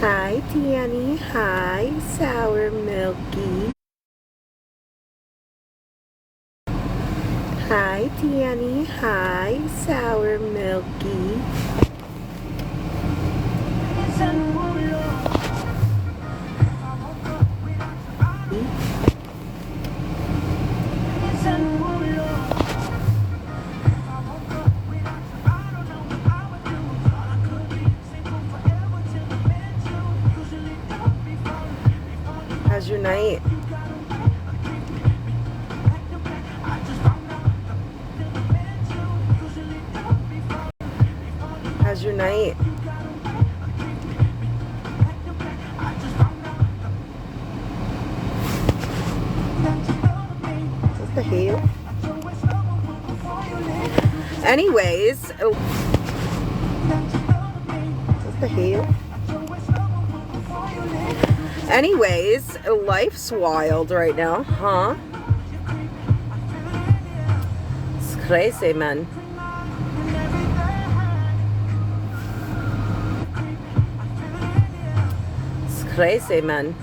Hi, Danny. Hi, Sour Milky. Hi, Danny. Hi, Sour Milky. How's your night? How's your night? What the hell? Anyways, what the hell? Anyways, life's wild right now, huh? It's crazy, man. It's crazy, man.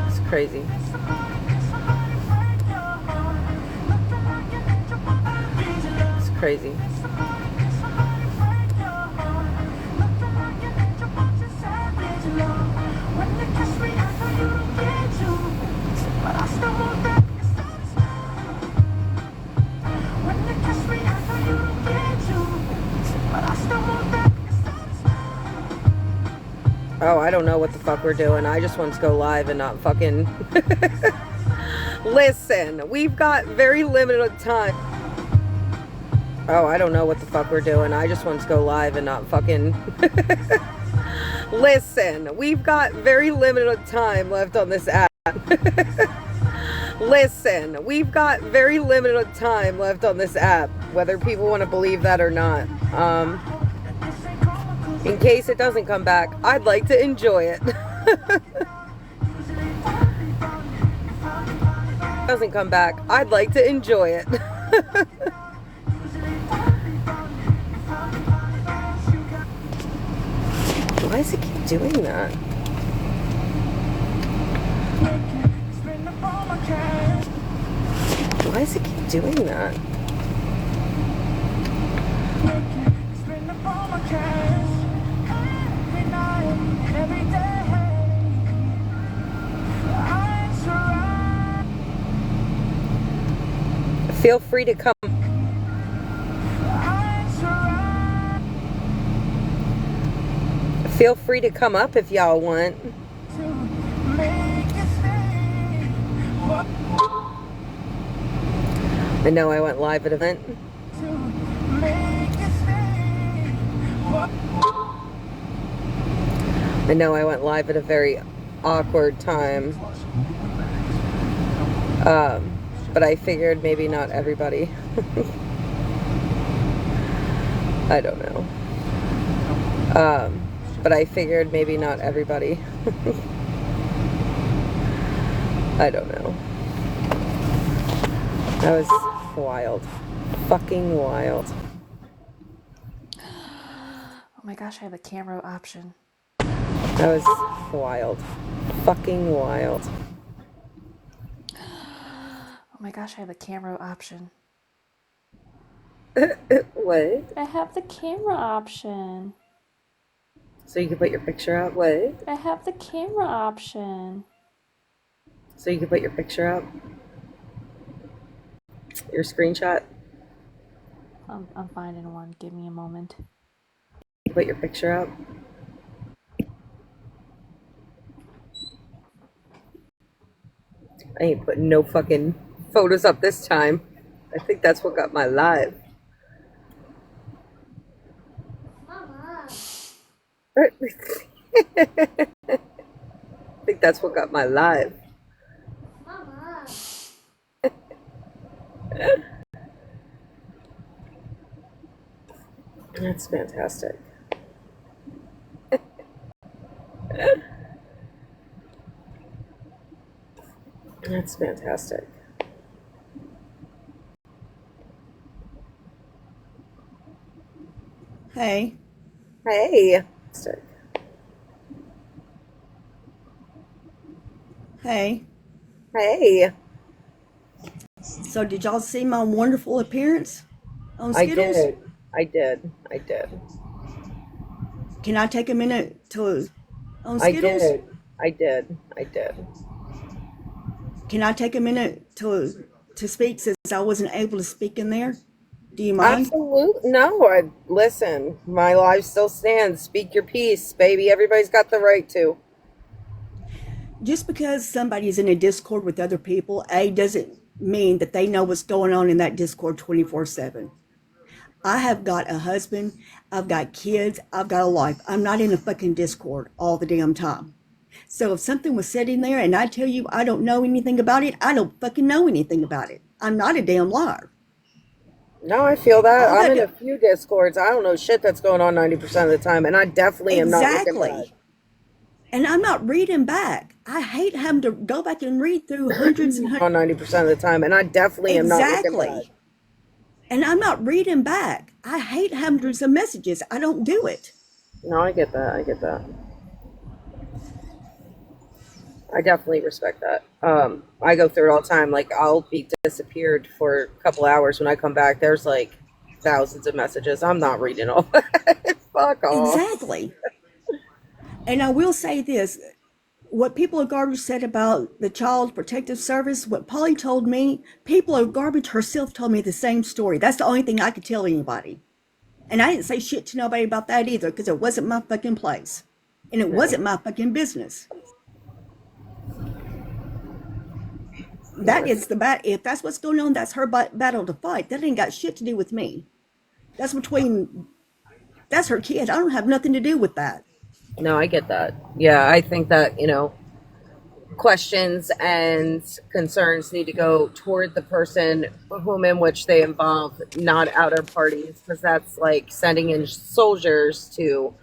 It's crazy. It's crazy. Oh, I don't know what the fuck we're doing. I just want to go live and not fucking... Listen, we've got very limited time. Oh, I don't know what the fuck we're doing. I just want to go live and not fucking... Listen, we've got very limited time left on this app. Listen, we've got very limited time left on this app, whether people want to believe that or not. In case it doesn't come back, I'd like to enjoy it. Doesn't come back, I'd like to enjoy it. Why does it keep doing that? Why does it keep doing that? Feel free to come. Feel free to come up if y'all want. I know I went live at an event. I know I went live at a very awkward time. But I figured maybe not everybody. I don't know. But I figured maybe not everybody. I don't know. That was wild. Fucking wild. Oh my gosh, I have a camera option. That was wild. Fucking wild. Oh my gosh, I have a camera option. What? I have the camera option. So you can put your picture up? What? I have the camera option. So you can put your picture up? Your screenshot? I'm finding one. Give me a moment. You put your picture up? I ain't putting no fucking photos up this time. I think that's what got my live. Mama. I think that's what got my live. Mama. That's fantastic. That's fantastic. Hey, Hey. hey. Hey. So did y'all see my wonderful appearance on I Skittles? did. I did. I did. Can I take a minute to on I Skittles? did. I did. I did. Can I take a minute to speak since I wasn't able to speak in there? Do you mind? Absolutely. No, listen, my life still stands. Speak your piece, baby. Everybody's got the right to. Just because somebody's in a Discord with other people, A, doesn't mean that they know what's going on in that Discord 24/7. I have got a husband, I've got kids, I've got a life. I'm not in a fucking Discord all the damn time. So if something was said in there and I tell you I don't know anything about it, I don't fucking know anything about it. I'm not a damn liar. No, I feel that. All I'm in that a few discords. I don't know shit that's going on 90% of the time, and I definitely am not looking back. exactly. And I'm not reading back. I hate having to go back and read through hundreds and hundreds. On 90% of the time, and I definitely am not looking back. Exactly. And I'm not reading back. I hate hundreds of messages. I don't do it. No, I get that. I get that. I definitely respect that. I go through it all the time. Like, I'll be disappeared for a couple hours. When I come back, there's like thousands of messages. I'm not reading all that. Fuck off. Exactly. And I will say this, what People of Garbage said about the Child Protective Service, what Polly told me, People of Garbage herself told me the same story. That's the only thing I could tell anybody. And I didn't say shit to nobody about that either because it wasn't my fucking place. And it wasn't my fucking business. That is the bat. If that's what's going on, that's her battle to fight. That ain't got shit to do with me. That's her kid. I don't have nothing to do with that. No, I get that. Yeah, I think that, questions and concerns need to go toward the person whom in which they involve, not outer parties, because that's like sending in soldiers to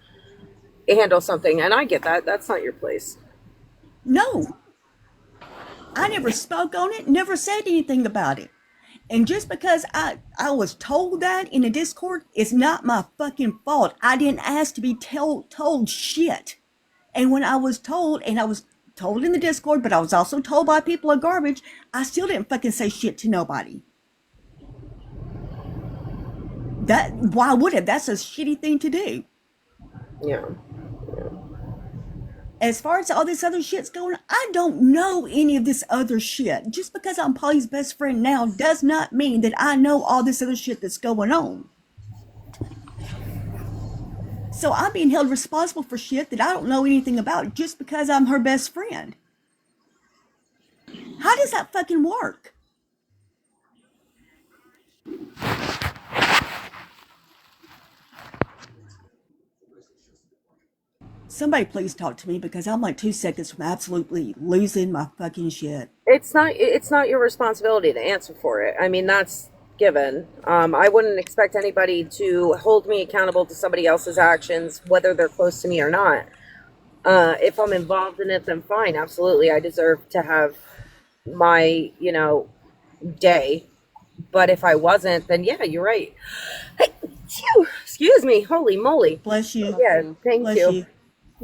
handle something. And I get that. That's not your place. No, I never spoke on it, never said anything about it. And just because I was told that in a Discord, it's not my fucking fault. I didn't ask to be told shit. And when I was told, and I was told in the Discord, but I was also told by People of Garbage, I still didn't fucking say shit to nobody. Why would it? That's a shitty thing to do. Yeah. As far as all this other shit's going, I don't know any of this other shit. Just because I'm Polly's best friend now does not mean that I know all this other shit that's going on. So I'm being held responsible for shit that I don't know anything about just because I'm her best friend. How does that fucking work? Somebody please talk to me because I'm like 2 seconds from absolutely losing my fucking shit. It's not your responsibility to answer for it. I mean, that's given. I wouldn't expect anybody to hold me accountable to somebody else's actions, whether they're close to me or not. If I'm involved in it, then fine, absolutely. I deserve to have my, day. But if I wasn't, then yeah, you're right. Phew, excuse me. Holy moly. Bless you. Yeah, thank Bless you. you.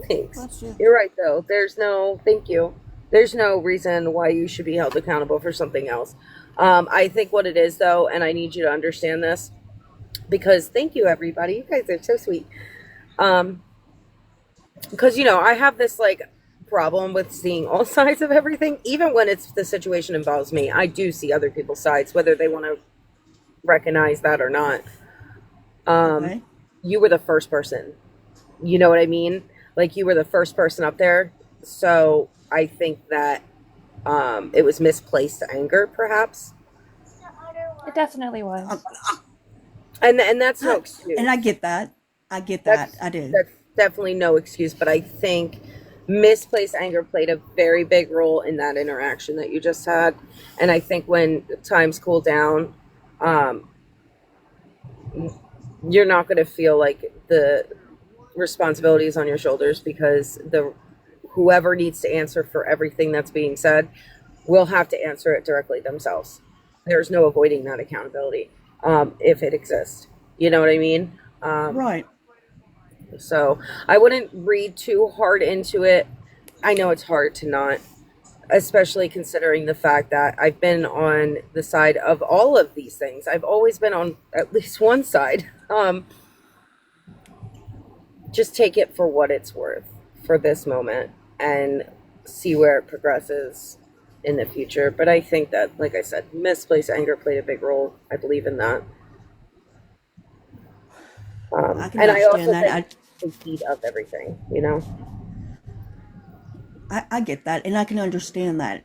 Thanks. Bless you. You're right, though. Thank you. There's no reason why you should be held accountable for something else. I think what it is, though, and I need you to understand this, because thank you, everybody. You guys are so sweet. Because, I have this, like, problem with seeing all sides of everything. Even when the situation involves me, I do see other people's sides, whether they want to recognize that or not. Okay. You were the first person. You know what I mean? Like, you were the first person up there. So I think that it was misplaced anger, perhaps. It definitely was. And that's no excuse. And I get that. I get That's, that. I do. that's definitely no excuse. But I think misplaced anger played a very big role in that interaction that you just had. And I think when times cool down, you're not going to feel like the responsibility is on your shoulders, because whoever needs to answer for everything that's being said will have to answer it directly themselves. There's no avoiding that accountability, if it exists. You know what I mean? Right. So I wouldn't read too hard into it. I know it's hard to not, especially considering the fact that I've been on the side of all of these things. I've always been on at least one side. Just take it for what it's worth for this moment and see where it progresses in the future. But I think that, like I said, misplaced anger played a big role. I believe in that. I can And I also understand that. think the heat of everything, you know? I get that, and I can understand that.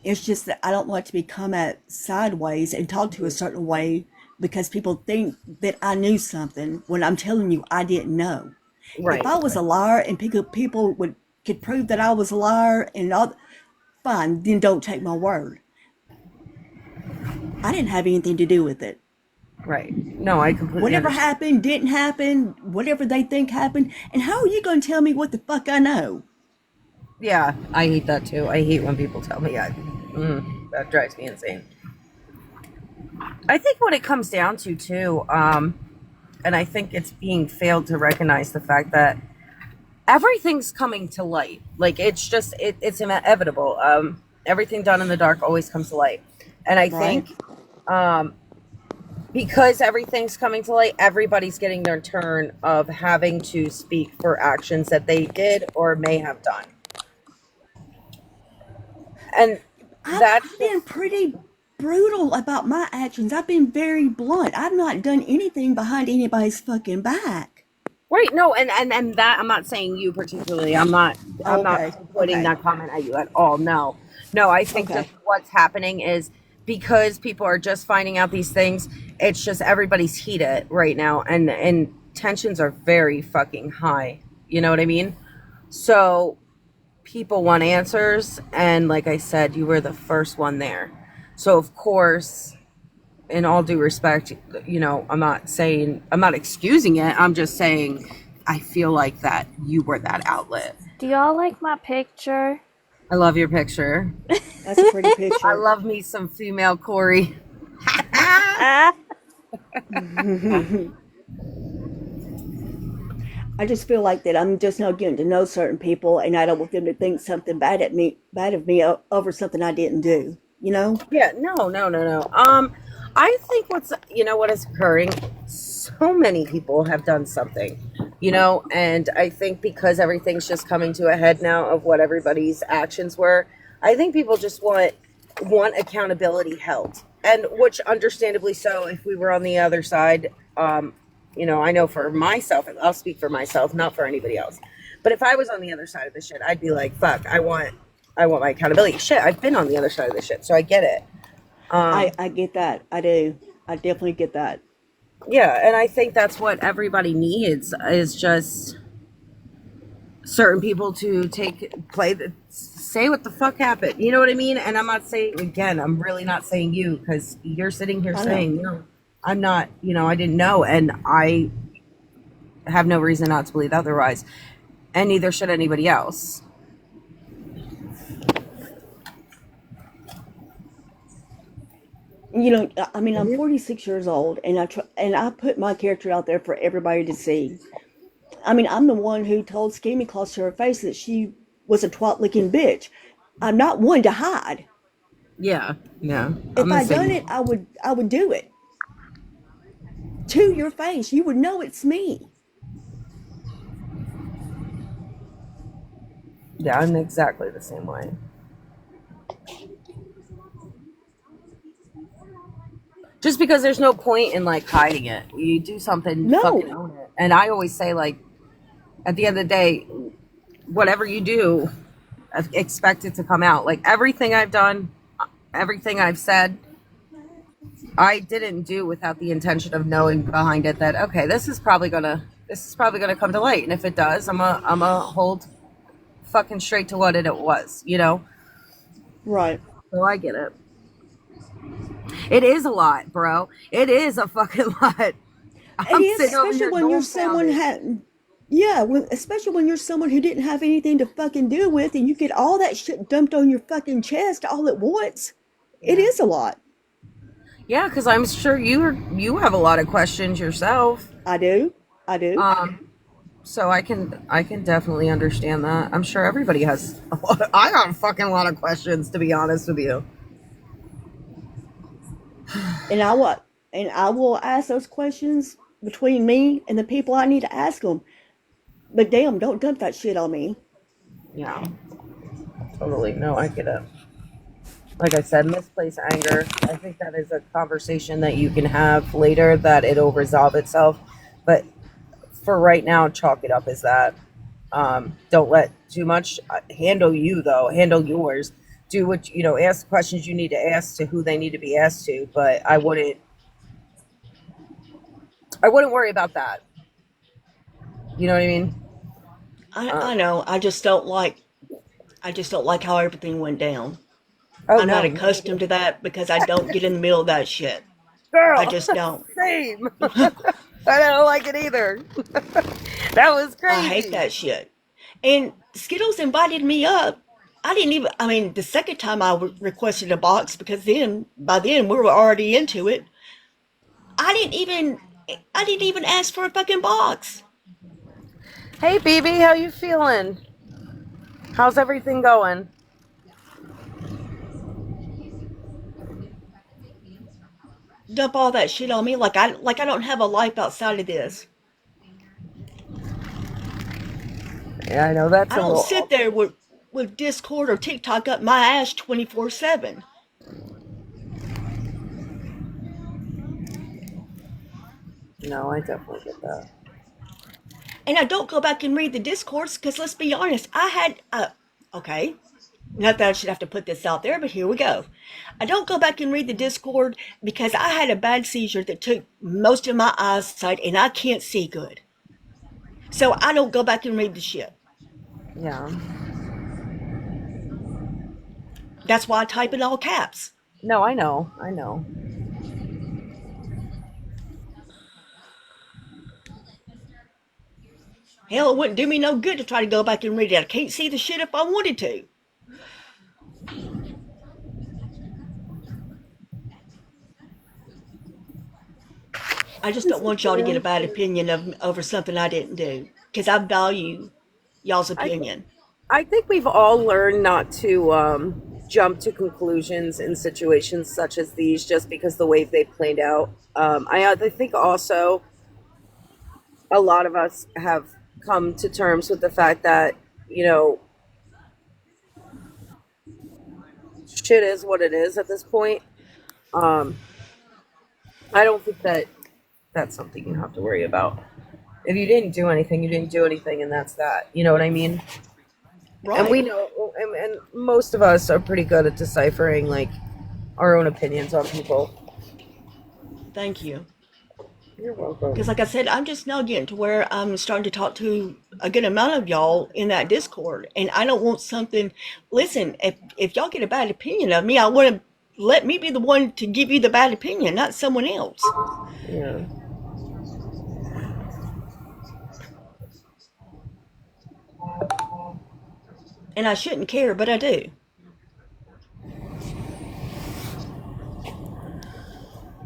It's just that I don't want to be come at sideways and talk to a certain way because people think that I knew something when I'm telling you I didn't know. Right. If I was a liar and people could prove that I was a liar and all, fine, then don't take my word. I didn't have anything to do with it. Right. No, I completely Whatever understand. happened, didn't happen, whatever they think happened. And how are you going to tell me what the fuck I know? Yeah, I hate that too. I hate when people tell me that drives me insane. I think what it comes down to too, and I think it's being failed to recognize the fact that everything's coming to light. Like it's inevitable. Everything done in the dark always comes to light. And I Right? think because everything's coming to light, everybody's getting their turn of having to speak for actions that they did or may have done. And that's I've been pretty brutal about my actions. I've been very blunt. I've not done anything behind anybody's fucking back. right. No, and that I'm not saying you particularly. I'm not Okay. putting Okay. that comment at you at all. No. No, I think Okay. just what's happening is because people are just finding out these things, it's just everybody's heated right now and tensions are very fucking high. You know what I mean? So people want answers, and like I said, you were the first one there. So of course, in all due respect, I'm not excusing it. I'm just saying I feel like that you were that outlet. Do y'all like my picture? I love your picture. That's a pretty I picture. love me some female Corey. Ah, I just feel like that I'm just now getting to know certain people, and I don't want them to think something bad of me over something I didn't do. You know? Yeah, no, no, no, no. I think what is occurring, so many people have done something, and I think because everything's just coming to a head now of what everybody's actions were, I think people just want accountability held. And which understandably so, if we were on the other side, I know for myself, and I'll speak for myself, not for anybody else. But if I was on the other side of the shit, I'd be like, fuck, I want my accountability. Shit, I've been on the other side of the shit, so I get it. Um, I get that. I do. I definitely get that. yeah, and I think that's what everybody needs is just certain people to say what the fuck happened. You know what I mean? And I'm not saying again, I'm really not saying you because you're sitting here I know. saying no. I'm not. I didn't know, and I have no reason not to believe otherwise, and neither should anybody else. I mean, I'm 46 years old, and I put my character out there for everybody to see. I mean, I'm the one who told Skinny Claus to her face that she was a twat licking bitch. I'm not one to hide. Yeah, yeah. I'm If the I done same. it, I would do it to your face. You would know it's me. Yeah, I'm exactly the same way. Just because there's no point in like hiding it. You do something, fucking No, own it. And I always say, like, at the end of the day, whatever you do, expect it to come out. Like everything I've done, everything I've said, I didn't do without the intention of knowing behind it that okay, this is probably gonna come to light. And if it does, I'm a hold fucking straight to what it was. right. So I get it. It is a lot, bro. It is a fucking lot. It I'm is, sitting over especially here when you're someone dumbfounded. Yeah, especially when you're someone who didn't have anything to fucking do with and you get all that shit dumped on your fucking chest all at once. It Yeah. is a lot. Yeah, because I'm sure you have a lot of questions yourself. I do. I do. So I can definitely understand that. I'm sure everybody has a lot I got a fucking lot of questions, to be honest with you. And I what? And I will ask those questions between me and the people I need to ask them. But damn, don't dump that shit on me. Yeah, totally. No, I get it. Like I said, misplaced anger. I think that is a conversation that you can have later, that it'll resolve itself. But for right now, chalk it up as that. Don't let too much handle you, though. Handle yours. Do what ask questions you need to ask to who they need to be asked to. But I wouldn't worry about that. You know what I mean? I know. I just don't like how everything went down. Oh I'm not no, accustomed to that because I don't get in the middle of that shit. I girl, just don't. same. I don't like it either. That was I hate crazy. that shit. And Skittles invited me up. I didn't even, I mean, the second time I requested a box because by then we were already into it. I didn't even, I didn't even ask for a fucking box. Hey, BB, how you feeling? How's everything going? Dump all that shit on me like I don't have a life outside of this. Yeah, I know that's I a don't little. sit there with Discord or TikTok up my ass 24/7. No, I definitely get that. And I don't go back and read the discourse because let's be honest, I had okay. Not that I should have to put this out there, but here we go. I don't go back and read the Discord because I had a bad seizure that took most of my eyesight and I can't see good. So I don't go back and read the shit. Yeah. That's why I type in all caps. No, I know. I know. Hell, it wouldn't do me no good to try to go back and read it. I can't see the shit if I wanted to. I just don't want y'all to get a bad opinion of over something I didn't do because I value y'all's I opinion. I think we've all learned not to jump to conclusions in situations such as these just because the way they played out. I think also a lot of us have come to terms with the fact that you know shit is what it is at this point. Um, I don't think that that's something you have to worry about. If you didn't do anything, you didn't do anything, and that's that. You know what I mean? And we Right. know, and most of us are pretty good at deciphering like our own opinions on people. Thank you. You're welcome. Because, like I said, I'm just now getting to where I'm starting to talk to a good amount of y'all in that Discord, and I don't want something. Listen, if y'all get a bad opinion of me, I want to let me be the one to give you the bad opinion, not someone else. Yeah. And I shouldn't care, but I do.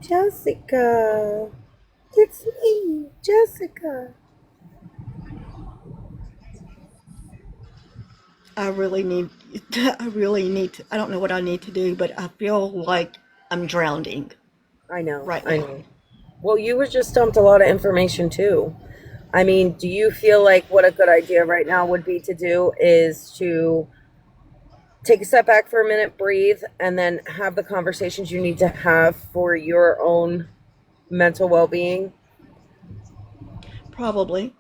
Jessica, it's me, Jessica. I really need. I really need to. I don't know what I need to do, but I feel like I'm drowning I know, right I now. know. Well, you were just dumped a lot of information too. I mean, do you feel like what a good idea right now would be to do is to take a step back for a minute, breathe, and then have the conversations you need to have for your own mental well being? Probably.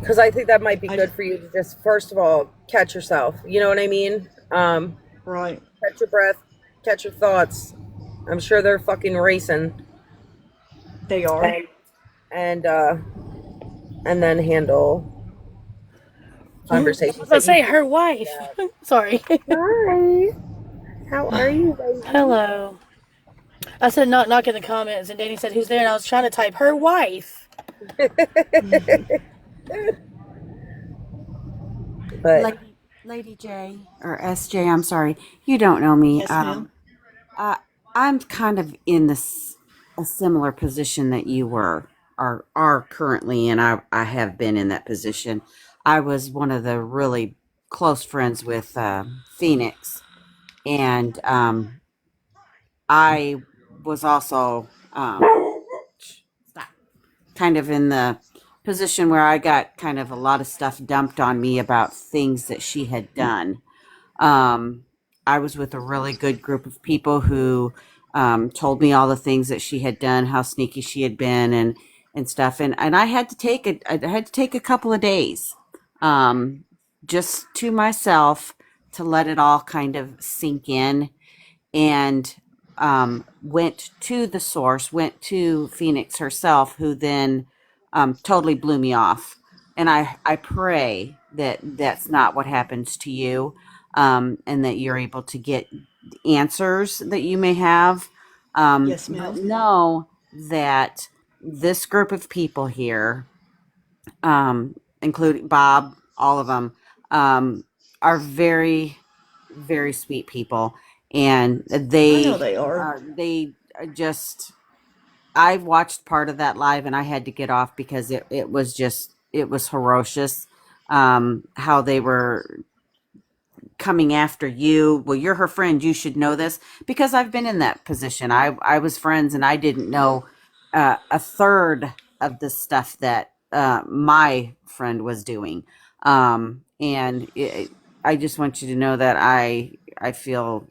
Because I think that might be I good for you to just, first of all, catch yourself. You know what I mean? right. Catch your breath, catch your thoughts. I'm sure they're fucking racing. They are. And, and, uh, and then handle I conversations was gonna that you say need her to wife. have. Sorry. Hi. How are you, baby? Hello. I said knock knock in the comments, and Danny said who's there, and I was trying to type her wife. But Lady J or SJ, I'm sorry, you don't know me. Yes, ma'am. Uh, I'm kind of in this a similar position that you were are currently, and I have been in that position. I was one of the really close friends with Phoenix, and I was also kind of in the position where I got kind of a lot of stuff dumped on me about things that she had done. Um, I was with a really good group of people who told me all the things that she had done, how sneaky she had been, and stuff. And I had to take it. I had to take a couple of days, um, just to myself to let it all kind of sink in, and went to the source, went to Phoenix herself, who then totally blew me off. And I pray that that's not what happens to you, and that you're able to get answers that you may have. Yes, But ma'am. know that this group of people here, including Bob, all of them, um, are very, very sweet people, and I know they are. they just. I watched part of that live, and I had to get off because it was just it was ferocious. How they were coming after you. Well, you're her friend. You should know this because I've been in that position. I was friends, and I didn't know a third of the stuff that my friend was doing. I just want you to know that I feel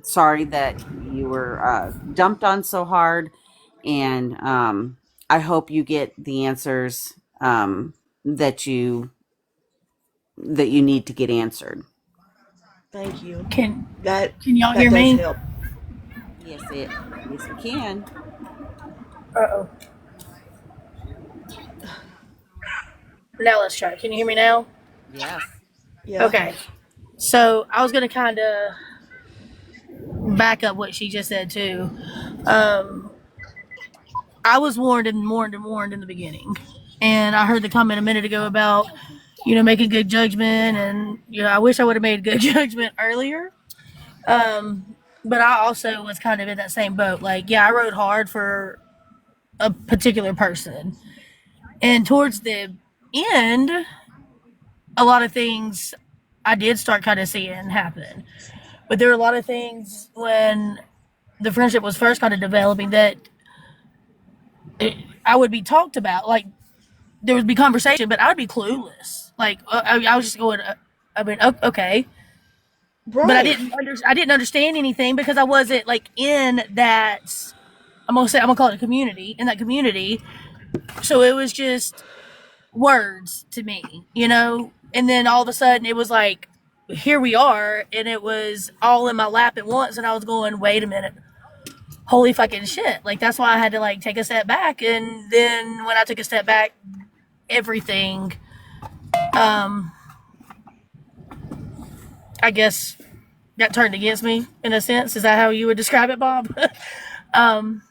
sorry that you were dumped on so hard, and I hope you get the answers that you need to get answered. Thank you. Can That can y'all that hear does me? help. Yes, we can. Uh oh. Now let's try. Can you hear me now? Yes. Yeah. Okay. So I was gonna kind of back up what she just said too. Um, I was warned and warned and warned in the beginning, and I heard the comment a minute ago about making good judgment, and I wish I would have made good judgment earlier. But I also was kind of in that same boat. Like, yeah, I rode hard for a particular person, and towards the end, a lot of things I did start kind of seeing happen. But there were a lot of things when the friendship was first kind of developing that I would be talked about. Like, there would be conversation, but I would be clueless. Like, I was just going, okay. But Right. I didn't understand anything because I wasn't like in that. I'm gonna call it a community. In that community, so it was just words to me. And then all of a sudden it was like, here we are, and it was all in my lap at once, and I was going, wait a minute, holy fucking shit. Like, that's why I had to like take a step back. And then when I took a step back, everything, um, I guess, got turned against me in a sense. Is that how you would describe it, Bob? um,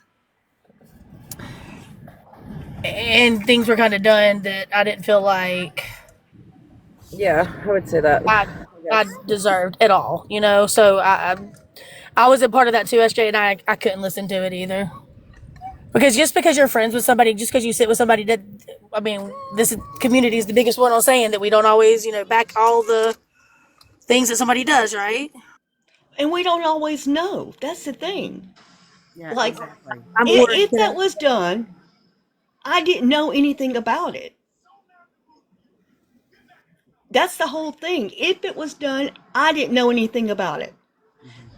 and things were kind of done that I didn't feel like yeah, I would say that. I I Yes. deserved at all. So I was a part of that too, SJ, and I couldn't listen to it either. Because just because you're friends with somebody, just because you sit with somebody, that I mean, this community is the biggest one on saying that we don't always, back all the things that somebody does, right? And we don't always know. That's the thing. Yeah, Like, exactly. I'm ordered if that to. was done, I didn't know anything about it. That's the whole thing. If it was done, I didn't know anything about it. Hmm.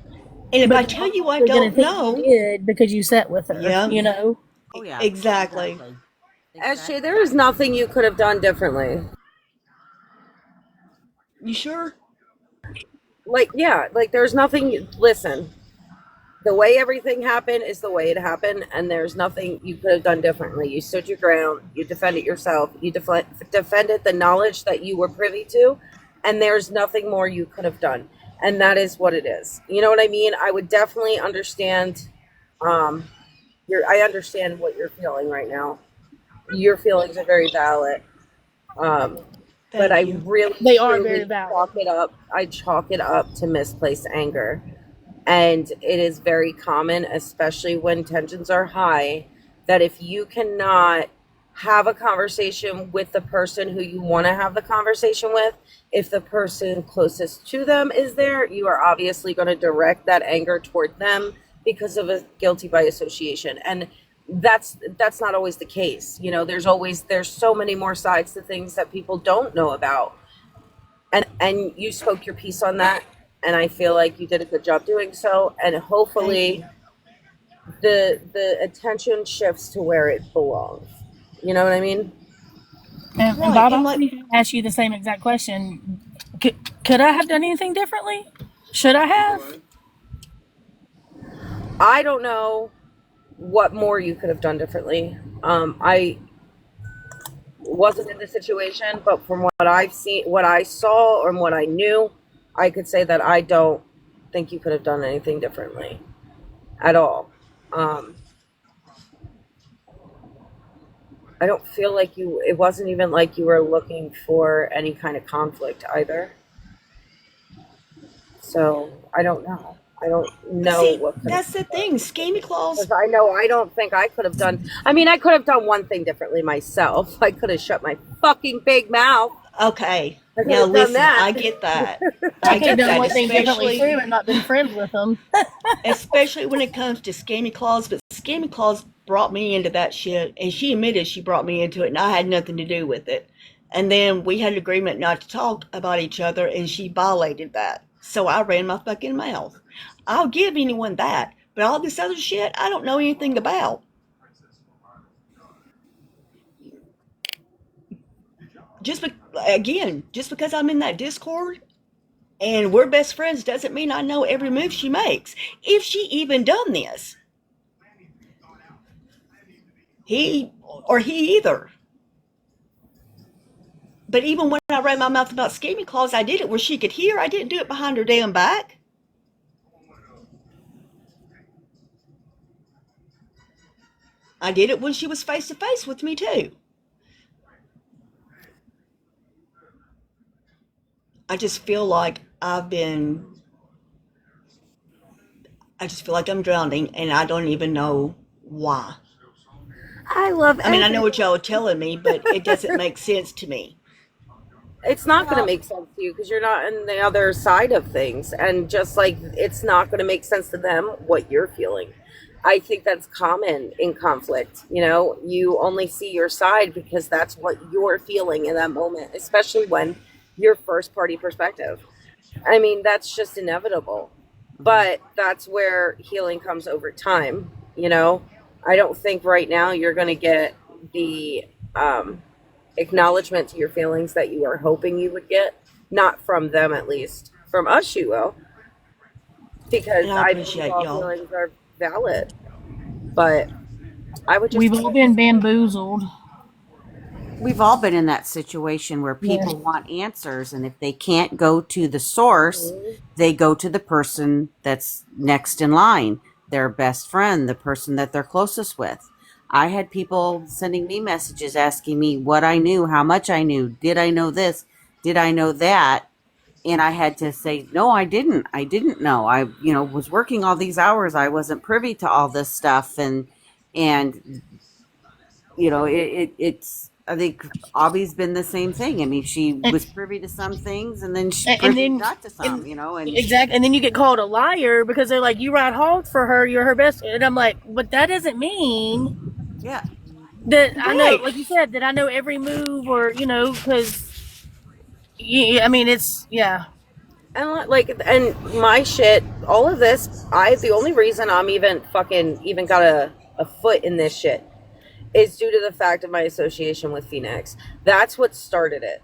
And if I But you're tell you I also gonna don't think you know, did because you sat with her, yeah, Oh yeah, exactly. exactly. SJ, there Exactly. is nothing you could have done differently. You sure? Like, yeah, like there's nothing. Listen, the way everything happened is the way it happened, and there's nothing you could have done differently. You stood your ground, you defended yourself, you defended the knowledge that you were privy to, and there's nothing more you could have done. And that is what it is. You know what I mean? I would definitely understand. Um, I understand what you're feeling right now. your feelings are very valid. Um, but Thank I you. really They are truly very valid. chalk it up to misplaced anger. And it is very common, especially when tensions are high, that if you cannot have a conversation with the person who you want to have the conversation with, if the person closest to them is there, you are obviously going to direct that anger toward them because of a guilty by association. And that's not always the case. You know, there's so many more sides to things that people don't know about. And you spoke your piece on that, and I feel like you did a good job doing so, and Thank hopefully you. the attention shifts to where it belongs. You know what I mean? And Right. Bob, I And was like, going to ask you the same exact question. Could I have done anything differently? Should I have? I don't know what more you could have done differently. I wasn't in the situation, but from what I've seen, what I saw, or what I knew, I could say that I don't think you could have done anything differently at all. Um, I don't feel like it wasn't even like you were looking for any kind of conflict either. So I don't know. I don't but know see, what could have that's the been done. thing. Scammy clause. Because I know I don't think I could have done. I mean, I could have done one thing differently myself. I could have shut my fucking big mouth. Okay. I could Now have done listen, that. I get that. I I could have get done that, one thing differently too especially and not been friends with them. especially when it comes to Scammy Claus. But Scammy Claus brought me into that shit, and she admitted she brought me into it, and I had nothing to do with it. And then we had an agreement not to talk about each other, and she violated that. So I ran my fucking mouth. I'll give anyone that, but all this other shit, I don't know anything about. Just again, just because I'm in that Discord and we're best friends doesn't mean I know every move she makes. If she even done this, he or he either. But even when I ran my mouth about Scammy Claus, I did it where she could hear. I didn't do it behind her damn back. I did it when she was face to face with me too. I just feel like I just feel like I'm drowning and I don't even know why. I love I mean, I know every. what y'all are telling me, but it doesn't make sense to me. It's not going to Well, make sense to you because you're not in the other side of things, and just like it's not going to make sense to them what you're feeling. I think that's common in conflict. You know, you only see your side because that's what you're feeling in that moment, especially when you're first party perspective. I mean, that's just inevitable. But that's where healing comes over time, you know? I don't think right now you're going to get the acknowledgement to your feelings that you are hoping you would get. Not from them, at least. From us, you will. Because And I I believe appreciate all y'all. feelings are valid. But I would just we've leave all it. been bamboozled. We've all been in that situation where Yeah. people want answers, and if they can't go to the source, they go to the person that's next in line, their best friend, the person that they're closest with. I had people sending me messages asking me what I knew, how much I knew, did I know this, did I know that? And I had to say, no, I didn't. I didn't know. I, was working all these hours. I wasn't privy to all this stuff. And it's, I think Aubie's been the same thing. I mean, she And, was privy to some things and then she and privy then, not to some, and, and exactly. And then you get called a liar because they're like, you ride hog for her, you're her best. And I'm like, but that doesn't mean yeah. that I know, Right. like you said, that I know every move or, because, I mean, yeah. And my shit, all of this, the only reason I'm even got a foot in this shit is due to the fact of my association with Phoenix. That's what started it.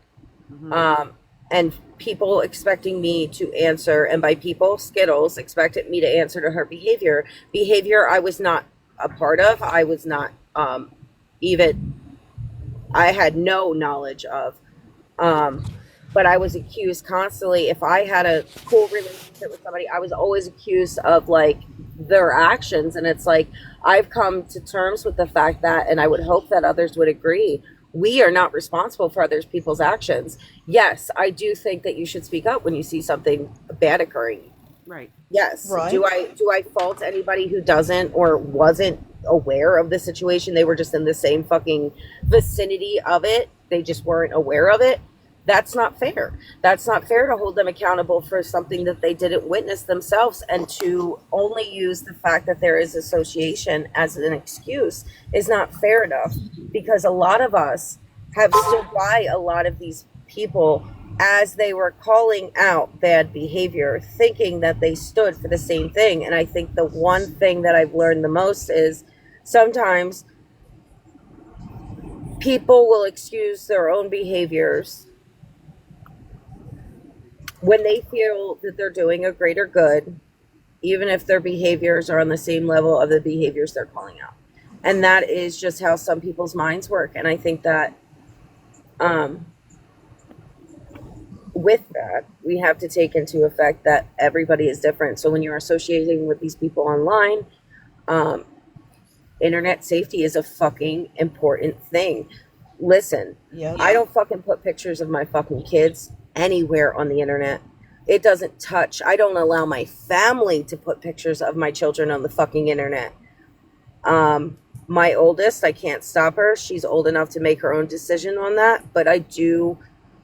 Hmm. And people expecting me to answer, and by people, Skittles expected me to answer to her behavior I was not a part of. I was not even, I had no knowledge of. Um, but I was accused constantly. If I had a cool relationship with somebody, I was always accused of like their actions. And it's like, I've come to terms with the fact that, and I would hope that others would agree, we are not responsible for other people's actions. Yes, I do think that you should speak up when you see something bad occurring. Right. Yes. Right. Do I fault anybody who doesn't or wasn't aware of the situation? They were just in the same fucking vicinity of it. They just weren't aware of it. That's not fair. That's not fair to hold them accountable for something that they didn't witness themselves, and to only use the fact that there is association as an excuse is not fair enough, because a lot of us have stood by a lot of these people as they were calling out bad behavior, thinking that they stood for the same thing. And I think the one thing that I've learned the most is sometimes people will excuse their own behaviors when they feel that they're doing a greater good, even if their behaviors are on the same level of the behaviors they're calling out. And that is just how some people's minds work. And I think that with that, we have to take into effect that everybody is different. So when you're associating with these people online, internet safety is a fucking important thing. Listen, Yep. I don't fucking put pictures of my fucking kids anywhere on the internet. It doesn't touch. I don't allow my family to put pictures of my children on the fucking internet. My oldest, I can't stop her. She's old enough to make her own decision on that, but I do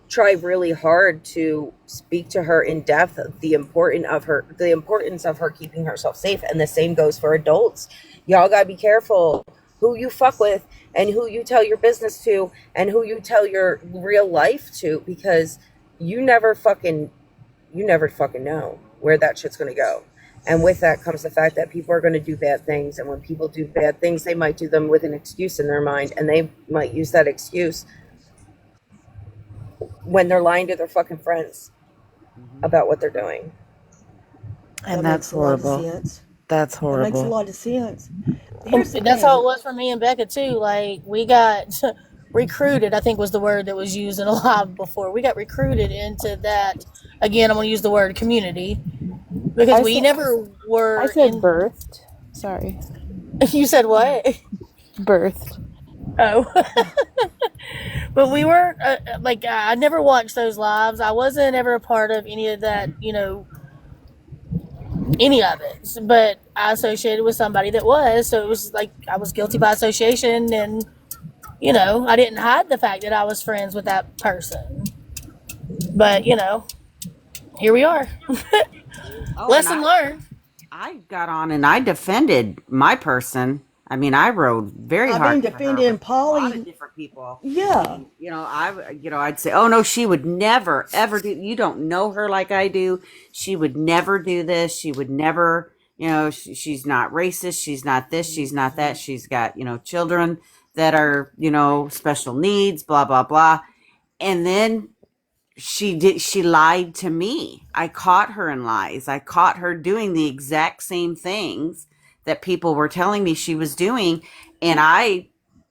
try really hard to speak to her in depth of the importance of her keeping herself safe. And the same goes for adults. Y'all gotta be careful who you fuck with and who you tell your business to and who you tell your real life to, because you never fucking know where that shit's gonna go. And with that comes the fact that people are going to do bad things. And when people do bad things, they might do them with an excuse in their mind. And they might use that excuse when they're lying to their fucking friends about what they're doing. And That that's makes a lot of horrible. sense. That's That makes a horrible. lot of sense. Here's the That's thing. how it was for me and Becca too. Like we got recruited, I think was the word that was used in a live before. We got recruited into that. Again, I'm going to use the word community because I we said- never were. I said in, birthed. Sorry. You said what? Birthed. Oh. But we weren't, like, I never watched those lives. I wasn't ever a part of any of that, any of it. But I associated with somebody that was. So it was like I was guilty by association. And, I didn't hide the fact that I was friends with that person. But, here we are. Oh, Lesson and learned. I got on and I defended my person. I mean, I rode very I've hard. been for her defending with a lot Polly. of different people. Yeah. I'd say, oh no, she would never ever do. You don't know her like I do. She would never do this. She would never. She's not racist. She's not this. She's not that. She's got children that are special needs. Blah blah blah. And then she lied to me. I caught her in lies. I caught her doing the exact same things that people were telling me she was doing. And I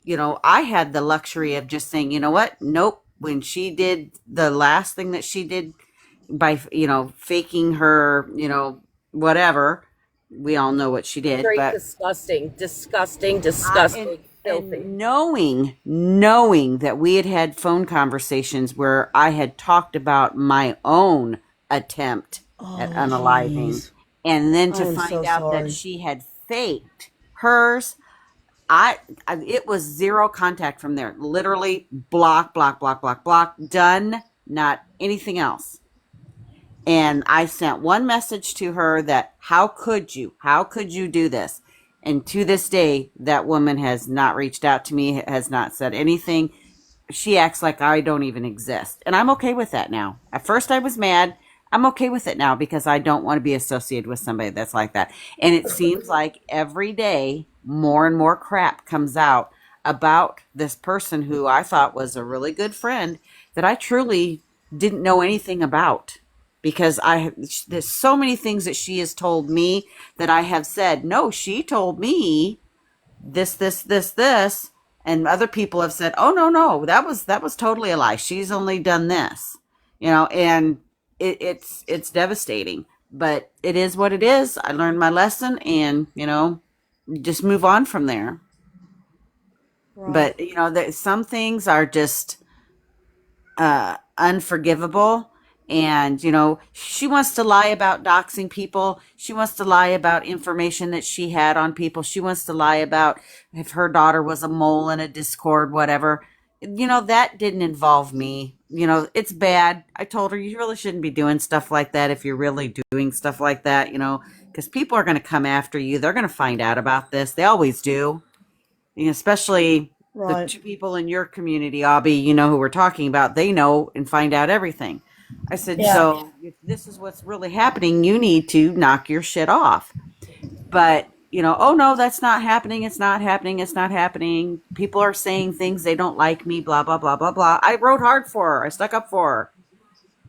had the luxury of just saying, you know what? Nope. When she did the last thing that she did by, faking her, whatever, we all know what she did. Very But disgusting, and, filthy. and knowing that we had phone conversations where I had talked about my own attempt at unaliving, jeez. and then to I'm find so out sorry. that she had faked hers, it was zero contact from there. Literally block, done, not anything else. And I sent one message to her that how could you do this? And to this day, that woman has not reached out to me, has not said anything. She acts like I don't even exist. And I'm okay with that now. At first I was mad. I'm okay with it now because I don't want to be associated with somebody that's like that. And it seems like every day more and more crap comes out about this person who I thought was a really good friend that I truly didn't know anything about. Because there's so many things that she has told me that I have said, no, she told me this, and other people have said, oh no, that was totally a lie. She's only done this, and it's devastating, but it is what it is. I learned my lesson, and just move on from there. Right. But some things are just unforgivable. And she wants to lie about doxing people. She wants to lie about information that she had on people. She wants to lie about if her daughter was a mole in a Discord, whatever. That didn't involve me. It's bad. I told her you really shouldn't be doing stuff like that if you're really doing stuff like that, because people are going to come after you. They're going to find out about this. They always do. Especially the Right. two people in your community, Abby, who we're talking about, they know and find out everything. I said, Yeah. so if this is what's really happening, you need to knock your shit off. But, oh no, that's not happening. It's not happening. It's not happening. People are saying things. They don't like me, blah, blah, blah, blah, blah. I wrote hard for her. I stuck up for her.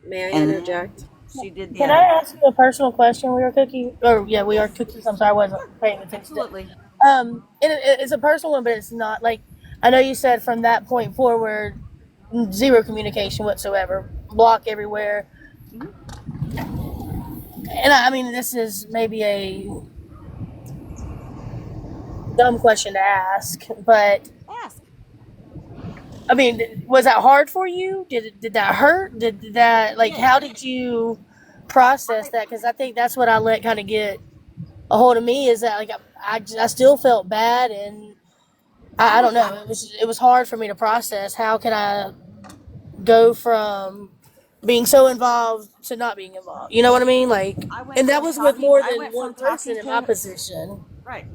May I And interject? she did the Can I ask you a personal question? We are cookies. Or yeah, we are cookies. I'm sorry, I wasn't paying attention. Absolutely. It's a personal one, but it's not like I know you said from that point forward, zero communication whatsoever, block everywhere. And I mean, this is maybe a dumb question to ask, but Ask. I mean, was that hard for you? Did that hurt? Did that how did you process that? Because I think that's what I let kind of get a hold of me is that I still felt bad, and I don't know, it was hard for me to process. How can I go from being so involved to not being involved? You know what I mean? And that was with more than one person in my position. Right.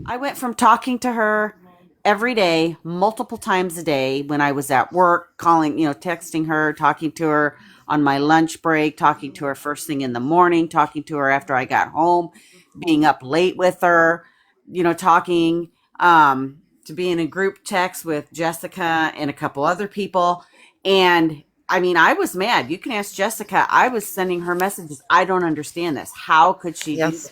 I went from talking to her every day, multiple times a day when I was at work, calling, texting her, talking to her on my lunch break, talking to her first thing in the morning, talking to her after I got home, being up late with her, talking, to be in a group text with Jessica and a couple other people. And I mean, I was mad. You can ask Jessica. I was sending her messages. I don't understand this. How could she do Yes. this?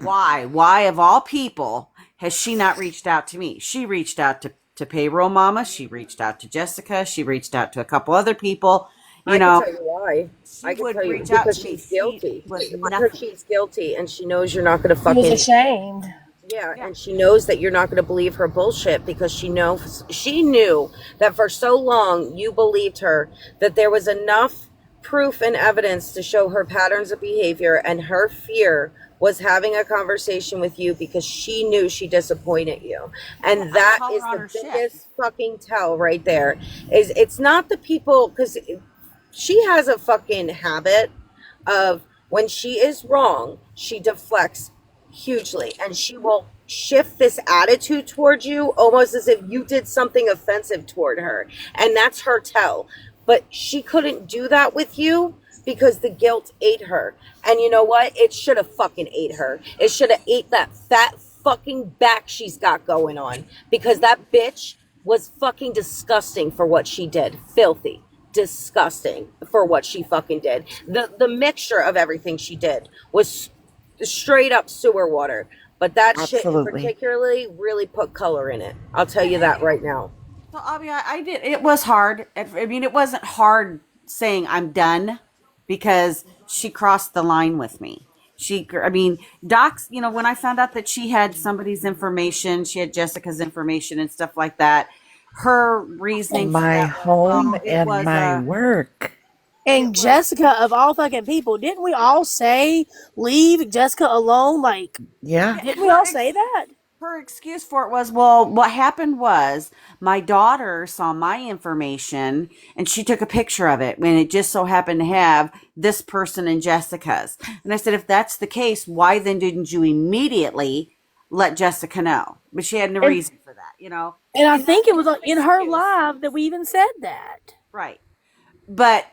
Why of all people has she not reached out to me? She reached out to Payroll Mama. She reached out to Jessica. She reached out to a couple other people. I can tell you why. She I can would tell you reach out because to me. she's guilty. She was Because nothing. she's guilty, and she knows you're not going to I was fucking ashamed. yeah, and she knows that you're not going to believe her bullshit because she knew that for so long you believed her, that there was enough proof and evidence to show her patterns of behavior, and her fear was having a conversation with you because she knew she disappointed you. And that call her is on the her shit. biggest fucking tell right there. Is it's not the people, because she has a fucking habit of when she is wrong, she deflects hugely, and she will shift this attitude towards you almost as if you did something offensive toward her, and that's her tell. But she couldn't do that with you because the guilt ate her. And you know what? It should have fucking ate her. It should have ate that fat fucking back she's got going on, because that bitch was fucking disgusting for what she did. Filthy. Disgusting for what she fucking did. The mixture of everything she did was straight up sewer water. But that shit Absolutely. particularly really put color in it. I'll tell you that right now. So Abby, I did. It was hard. I mean, it wasn't hard saying I'm done because she crossed the line with me. Docs, when I found out that she had somebody's information, she had Jessica's information and stuff like that, her reasoning for My that home it and was my work. And Jessica, of all fucking people, didn't we all say leave Jessica alone? Yeah. Didn't we all say that? her excuse for it was, well, what happened was my daughter saw my information and she took a picture of it when it just so happened to have this person and Jessica's. And I said, if that's the case, why then didn't you immediately let Jessica know? But she had no And, reason for that, you know? and I think it was No in her excuse. live that we even said that. Right. But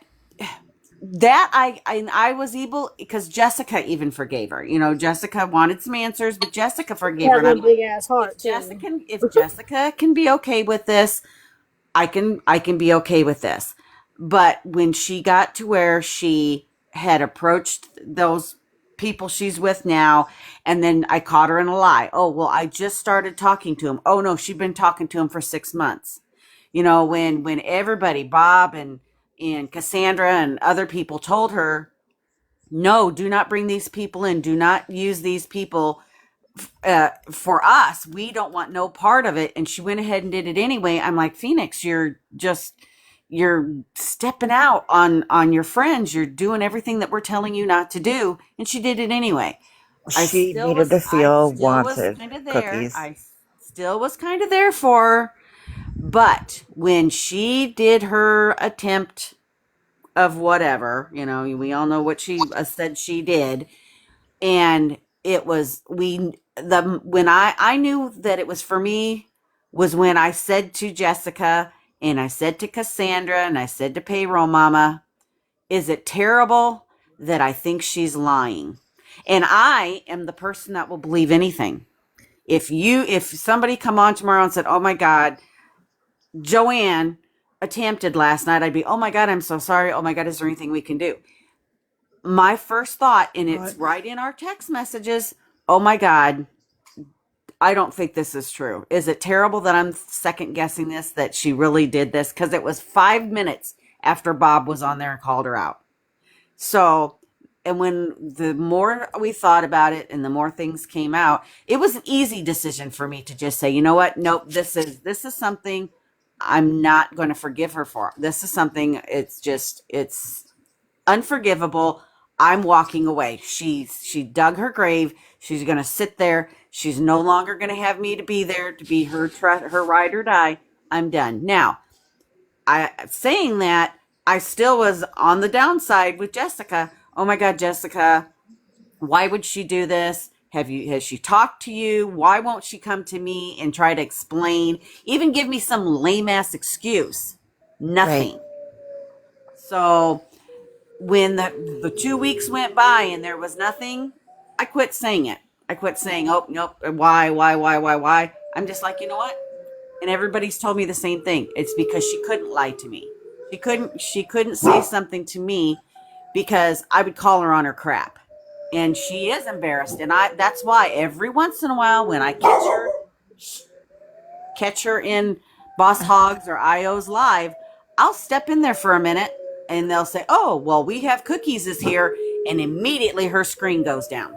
that I was able, because Jessica even forgave her. You know, Jessica wanted some answers, but Jessica forgave her. That And I'm little like, big ass heart too. if Jessica can be okay with this, I can be okay with this. But when she got to where she had approached those people she's with now, and then I caught her in a lie. Oh, well, I just started talking to him. Oh no, she'd been talking to him for 6 months. You know, when everybody, Bob and And Cassandra and other people told her, no, do not bring these people in. Do not use these people for us. We don't want no part of it. And she went ahead and did it anyway. I'm like, Phoenix, you're stepping out on your friends. You're doing everything that we're telling you not to do. And she did it anyway. She needed to feel wanted. Kind of there. Cookies. I still was kind of there for her. But when she did her attempt of whatever, we all know what she said she did. And it was, when I knew that it was for me was when I said to Jessica and I said to Cassandra and I said to Payroll Mama, is it terrible that I think she's lying? And I am the person that will believe anything. If somebody come on tomorrow and said, oh my God, Joanne attempted last night, I'd be, oh my God, I'm so sorry. Oh my God, is there anything we can do? My first thought, and it's right in our text messages, oh my God, I don't think this is true. Is it terrible that I'm second guessing this, that she really did this? Because it was 5 minutes after Bob was on there and called her out. So, and when the more we thought about it and the more things came out, it was an easy decision for me to just say, you know what? Nope, this is something I'm not going to forgive her for. This is something, it's unforgivable. I'm walking away. She dug her grave. She's going to sit there. She's no longer going to have me to be there to be her ride or die. I'm done. Now, saying that, I still was on the downside with Jessica. Oh my God, Jessica, why would she do this? Has she talked to you? Why won't she come to me and try to explain? Even give me some lame ass excuse. Nothing. Right. So when the 2 weeks went by and there was nothing, I quit saying it. I quit saying, oh, nope, why? I'm just like, you know what? And everybody's told me the same thing. It's because she couldn't lie to me. She couldn't say something to me because I would call her on her crap. And she is embarrassed. And that's why every once in a while when I catch her in Boss Hogs or IO's live, I'll step in there for a minute and they'll say, oh, well, we have Cookies is here. And immediately her screen goes down.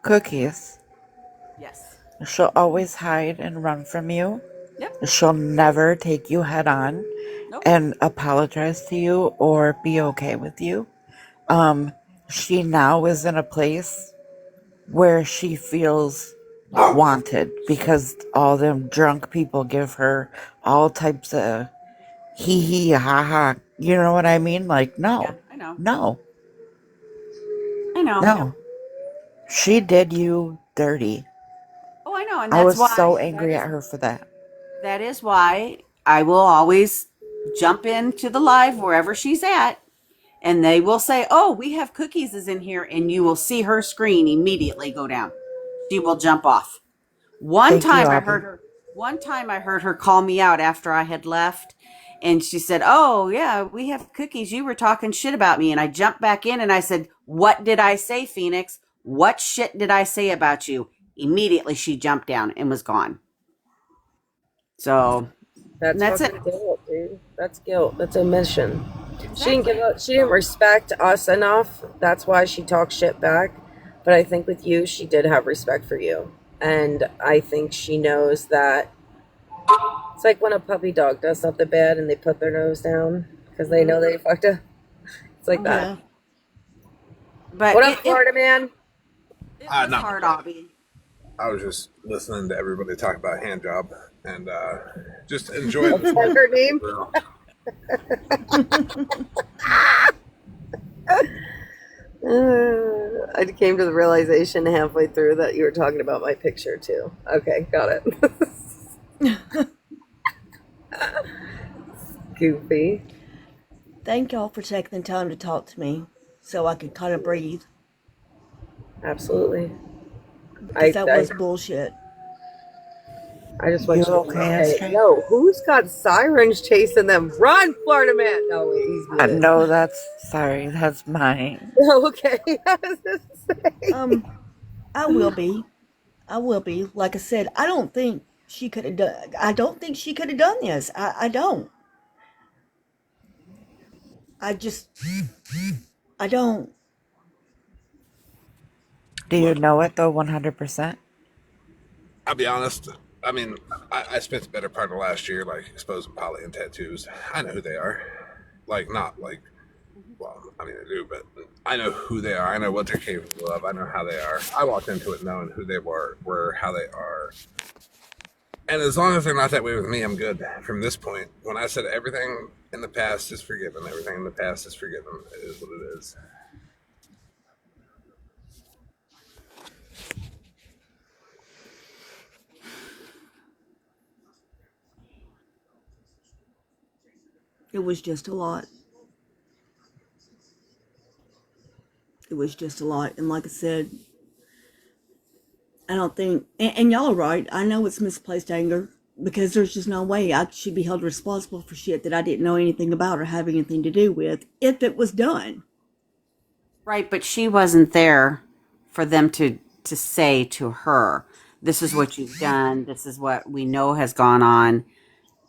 Cookies. Yes. She'll always hide and run from you. Yep. She'll never take you head on Nope. and apologize to you or be okay with you. She now is in a place where she feels wanted because all them drunk people give her all types of hee hee ha ha. You know what I mean? Like, no, Yeah, I know. no, I know. no. She did you dirty. Oh, I know. And I that's was why so angry at her for that. that is why I will always jump into the live wherever she's at. And they will say, oh, we have Cookies is in here. And you will see her screen immediately go down. She will jump off. One Thank you, time I Abby. heard her call me out after I had left. And she said, oh, yeah, we have Cookies. You were talking shit about me. And I jumped back in and I said, what did I say, Phoenix? What shit did I say about you? Immediately she jumped down and was gone. So that's it. Guilt, dude. That's guilt. That's omission. She didn't respect us enough. That's why she talks shit back. But I think with you, she did have respect for you. And I think she knows that it's like when a puppy dog does something bad and they put their nose down because they know they fucked up. It's like that. Yeah. But What up, Florida man? it was Not hard, much. Obby. I was just listening to everybody talk about hand job and just enjoying Is that her name? I came to the realization halfway through that you were talking about my picture too. Okay, got it. Goofy. Thank y'all for taking the time to talk to me so I could kind of breathe. Absolutely. Because that was bullshit. I just want You you to okay, okay. Esther? No, who's got sirens chasing them? Run, Florida man! No, wait, he's muted. No, that's mine. Okay. I was just saying. I will be. I will be. Like I said, I don't think she could have done. I don't think she could have done this. I don't. I just, I don't, Do you know it though, 100%? I'll be honest. I mean, I spent the better part of last year like exposing poly and tattoos. I know who they are. Like not like, well, I mean I do, but I know who they are. I know what they're capable of. I know how they are. I walked into it knowing who they were how they are. And as long as they're not that way with me, I'm good from this point. When I said everything in the past is forgiven, everything in the past is forgiven, it is what it is. it was just a lot. It was just a lot. And like I said, I don't think, and y'all are right. I know it's misplaced anger because there's just no way I should be held responsible for shit that I didn't know anything about or have anything to do with if it was done. Right, but she wasn't there for them to say to her, this is what you've done, this is what we know has gone on,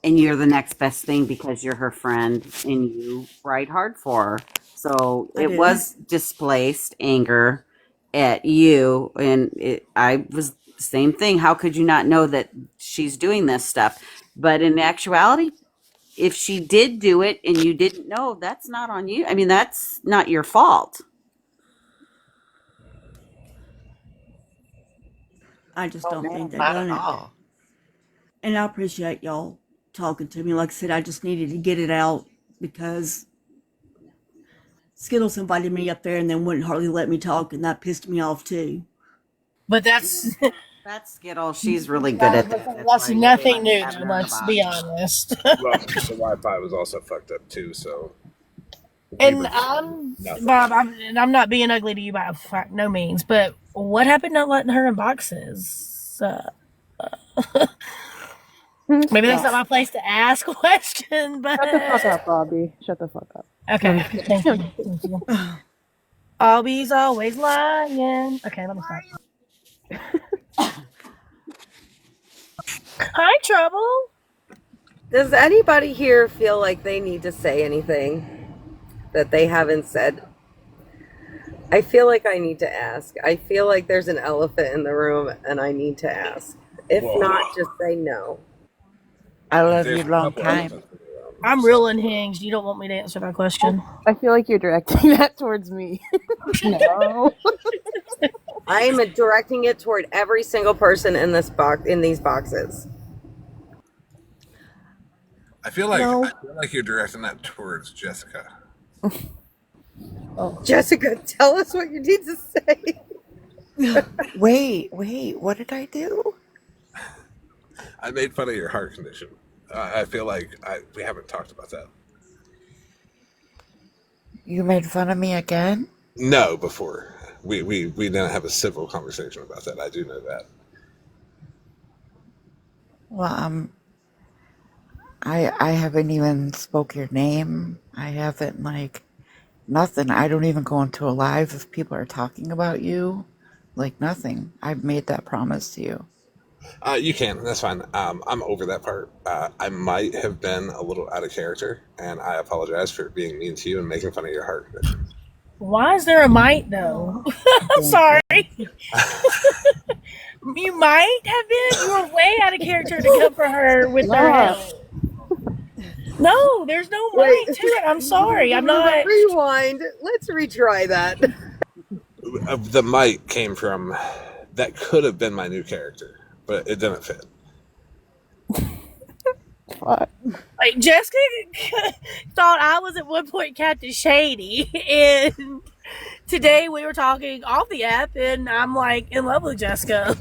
and you're the next best thing because you're her friend and you ride hard for her. So I it did. was displaced anger at you, and I was the same thing. How could you not know that she's doing this stuff? But in actuality, if she did do it and you didn't know, that's not on you. I mean, that's not your fault. I just Oh, don't ma'am, think they not done at it. all. And I appreciate y'all talking to me. Like I said, I just needed to get it out because Skittles invited me up there and then wouldn't hardly let me talk, and that pissed me off too. But that's That's Skittle. She's really good at that. that's why nothing we new. have Though, her in let's the be box. honest. Well, the Wi-Fi was also fucked up too, so we And were I'm nothing. Bob. I'm not being ugly to you by no means. But what happened to letting her in boxes? Maybe that's not my place to ask a question. But Shut the fuck up, Bobby. Shut the fuck up. okay, thank you. Thank you. Albie's always lying. Okay, let me stop. Hi, Trouble. Does anybody here feel like they need to say anything that they haven't said? I feel like I need to ask. I feel like there's an elephant in the room and I need to ask. If Whoa. not, just say no. I love There's you a long couple time. elephants in the room, I'm so- real unhinged. You don't want me to answer that question. I feel like you're directing that towards me. No. I am directing it toward every single person in this box, in these boxes. I feel like No. you're directing that towards Jessica. Jessica, tell us what you need to say. Wait, what did I do? I made fun of your heart condition. I feel like we haven't talked about that. You made fun of me again? No, before we didn't have a civil conversation about that. I do know that. Well, I haven't even spoke your name. I haven't nothing. I don't even go into a live if people are talking about you. Nothing. I've made that promise to you. You can. That's fine. I'm over that part. I might have been a little out of character, and I apologize for being mean to you and making fun of your heart condition. Why is there a might though? I'm sorry. You might have been. You were way out of character to come for her with her help. No, there's no might to it. I'm sorry. I'm not. Rewind. Let's retry that. The might came from that could have been my new character, but it didn't fit. Fuck. Like Jessica thought I was at one point Captain Shady, and today we were talking off the app, and I'm in love with Jessica.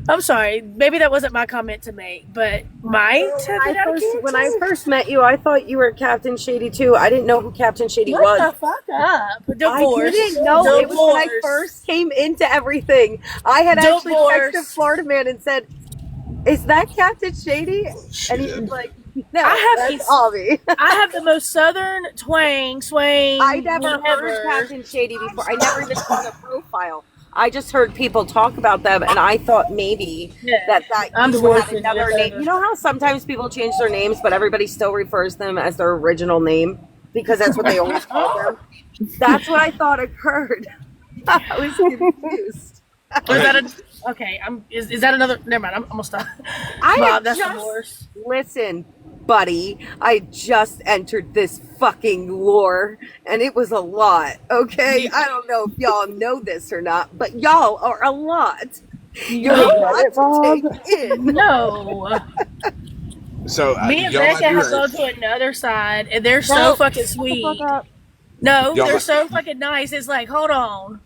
I'm sorry, maybe that wasn't my comment to make, but might have been out of character. When I first met you, I thought you were Captain Shady too. I didn't know who Captain Shady Shut was. the fuck up. Divorce. I didn't know. It was when I Divorce. first came into everything. I had actually Divorce. texted Florida Man and said, "Is that Captain Shady?" She And he did. was like, "No, I have that's these- Avi." I have the most southern swang. I never whatever. heard Captain Shady before. I never even saw the profile. I just heard people talk about them, and I thought maybe Yeah. that I'm you had divorced. another name. You know how sometimes people change their names, but everybody still refers them as their original name because that's what they always call them. That's what I thought occurred. I was confused. Or is that okay? Is that another? Never mind. I'm gonna stop. I Bob, have that's just divorce. listen, buddy. I just entered this fucking lore, and it was a lot. Okay, I don't know if y'all know this or not, but y'all are a lot. You're a lot to take in. No. So Me and y'all might Becca be have gone right. to another side, and they're so No, fucking shut the sweet. fuck up. No, Y'all they're might, so fucking nice. It's like, hold on.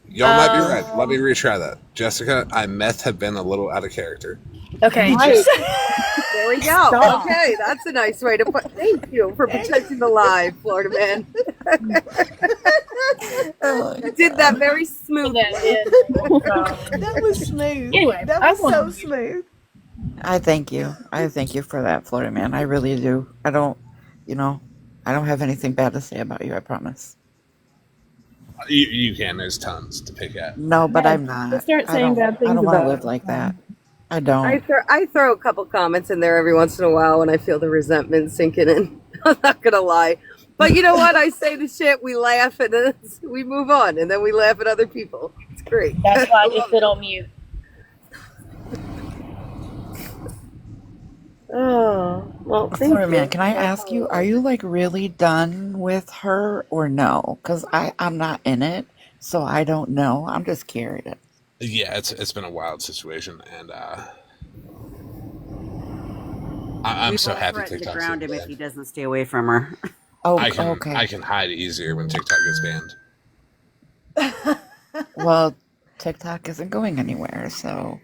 y'all might be right. Let me Um. retry that. Jessica, I meth have been a little out of character. Okay. Right. There we go. Stop. Okay, that's a nice way to put. Thank you for protecting the live, Florida man. Oh You did that very smoothly. That was smooth. Anyway, That I was want so smooth. I thank you. I thank you for that, Florida man. I really do. I don't, you know, I don't have anything bad to say about you. I promise. You can. There's tons to pick at. No, but I'm Just not. start saying bad I things don't want to about live it. like that. I I don't. throw a couple comments in there every once in a while when I feel the resentment sinking in. I'm not gonna lie, but you know what? I say the shit, we laugh, and then we move on, and then we laugh at other people. It's great. That's why I I just love sit it. on mute. Oh well, thank Florida man, you. can I ask you, are you like really done with her or no? Because I'm not in it, so I don't know. I'm just curious. Yeah, it's been a wild situation, and I'm We so both happy threatened to TikTok's ground getting him if he banned. doesn't stay away from her. Oh, I okay. can hide easier when TikTok gets banned. Well, TikTok isn't going anywhere, so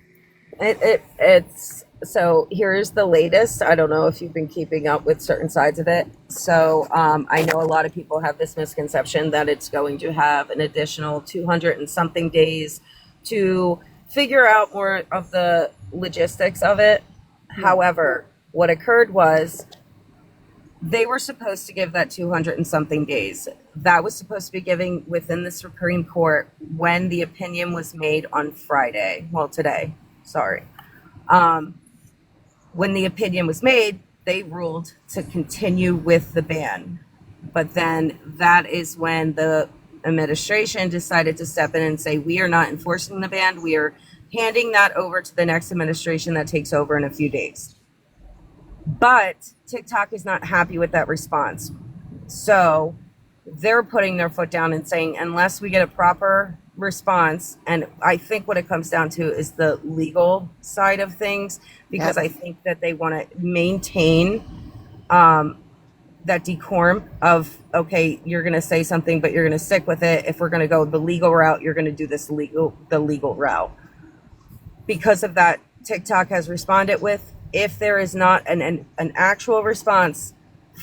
It's so here's the latest. I don't know if you've been keeping up with certain sides of it. So I know a lot of people have this misconception that it's going to have an additional 200 and something days to figure out more of the logistics of it. However, what occurred was they were supposed to give that 200 and something days. That was supposed to be given within the Supreme Court when the opinion was made on Friday. Well, today. Sorry. When the opinion was made, they ruled to continue with the ban. But then that is when the administration decided to step in and say, we are not enforcing the ban. We are handing that over to the next administration that takes over in a few days. But TikTok is not happy with that response. So they're putting their foot down and saying, unless we get a proper response, and I think what it comes down to is the legal side of things, because yep. I think that they want to maintain that decorum of, okay, you're going to say something, but you're going to stick with it. If we're going to go the legal route, you're going to do the legal route. Because of that, TikTok has responded with, if there is not an actual response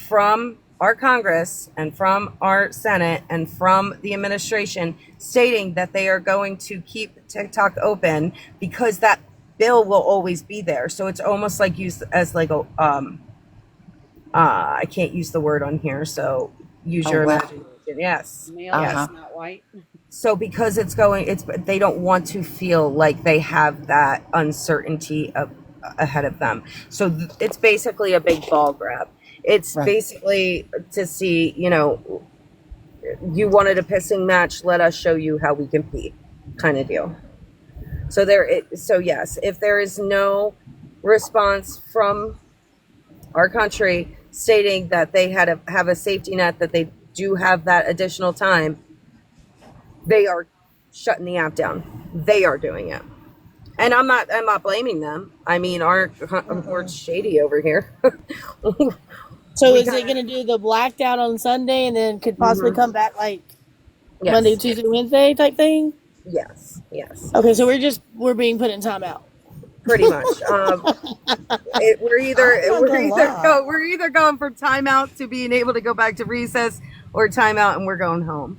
from our Congress and from our Senate and from the administration stating that they are going to keep TikTok open, because that bill will always be there. So it's almost like used as like a, I can't use the word on here, so use your well. imagination. Yes. Male Uh-huh. is not white. So because they don't want to feel like they have that uncertainty ahead of them. So it's basically a big ball grab. It's Right. basically to see, you wanted a pissing match, let us show you how we compete, kind of deal. So yes, if there is no response from our country stating that they have a safety net, that they do have that additional time, they are shutting the app down. They are doing it. And I'm not blaming them. I mean, we're shady over here. So We is it gotta- going to do the blacked out on Sunday and then could possibly come back like Yes. Monday, Tuesday, Wednesday type thing? Yes. Okay, so we're being put in timeout. Pretty much. We're either going from timeout to being able to go back to recess, or timeout and we're going home.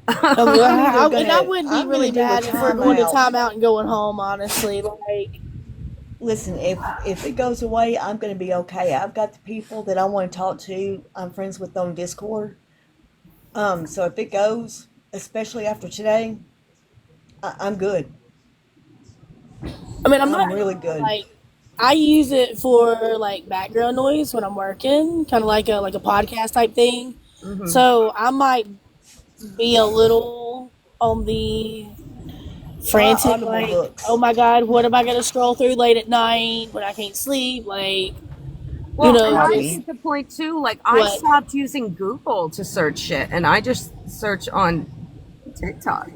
And I wouldn't be I'm really gonna mad do if a we're going to timeout. timeout and going home, honestly. Like, Listen, if it goes away, I'm going to be okay. I've got the people that I want to talk to. I'm friends with on Discord. So if it goes, especially after today, I'm good. I mean, I'm I'm not really good. like I use it for like background noise when I'm working, kind of like a podcast type thing. Hmm. So I might be a little on the Try frantic, Audible like, oh books. my god, what am I gonna scroll through late at night when I can't sleep? Like, Well, and I'm just Copy. to the point too. Like, I what? stopped using Google to search shit, and I just search on TikTok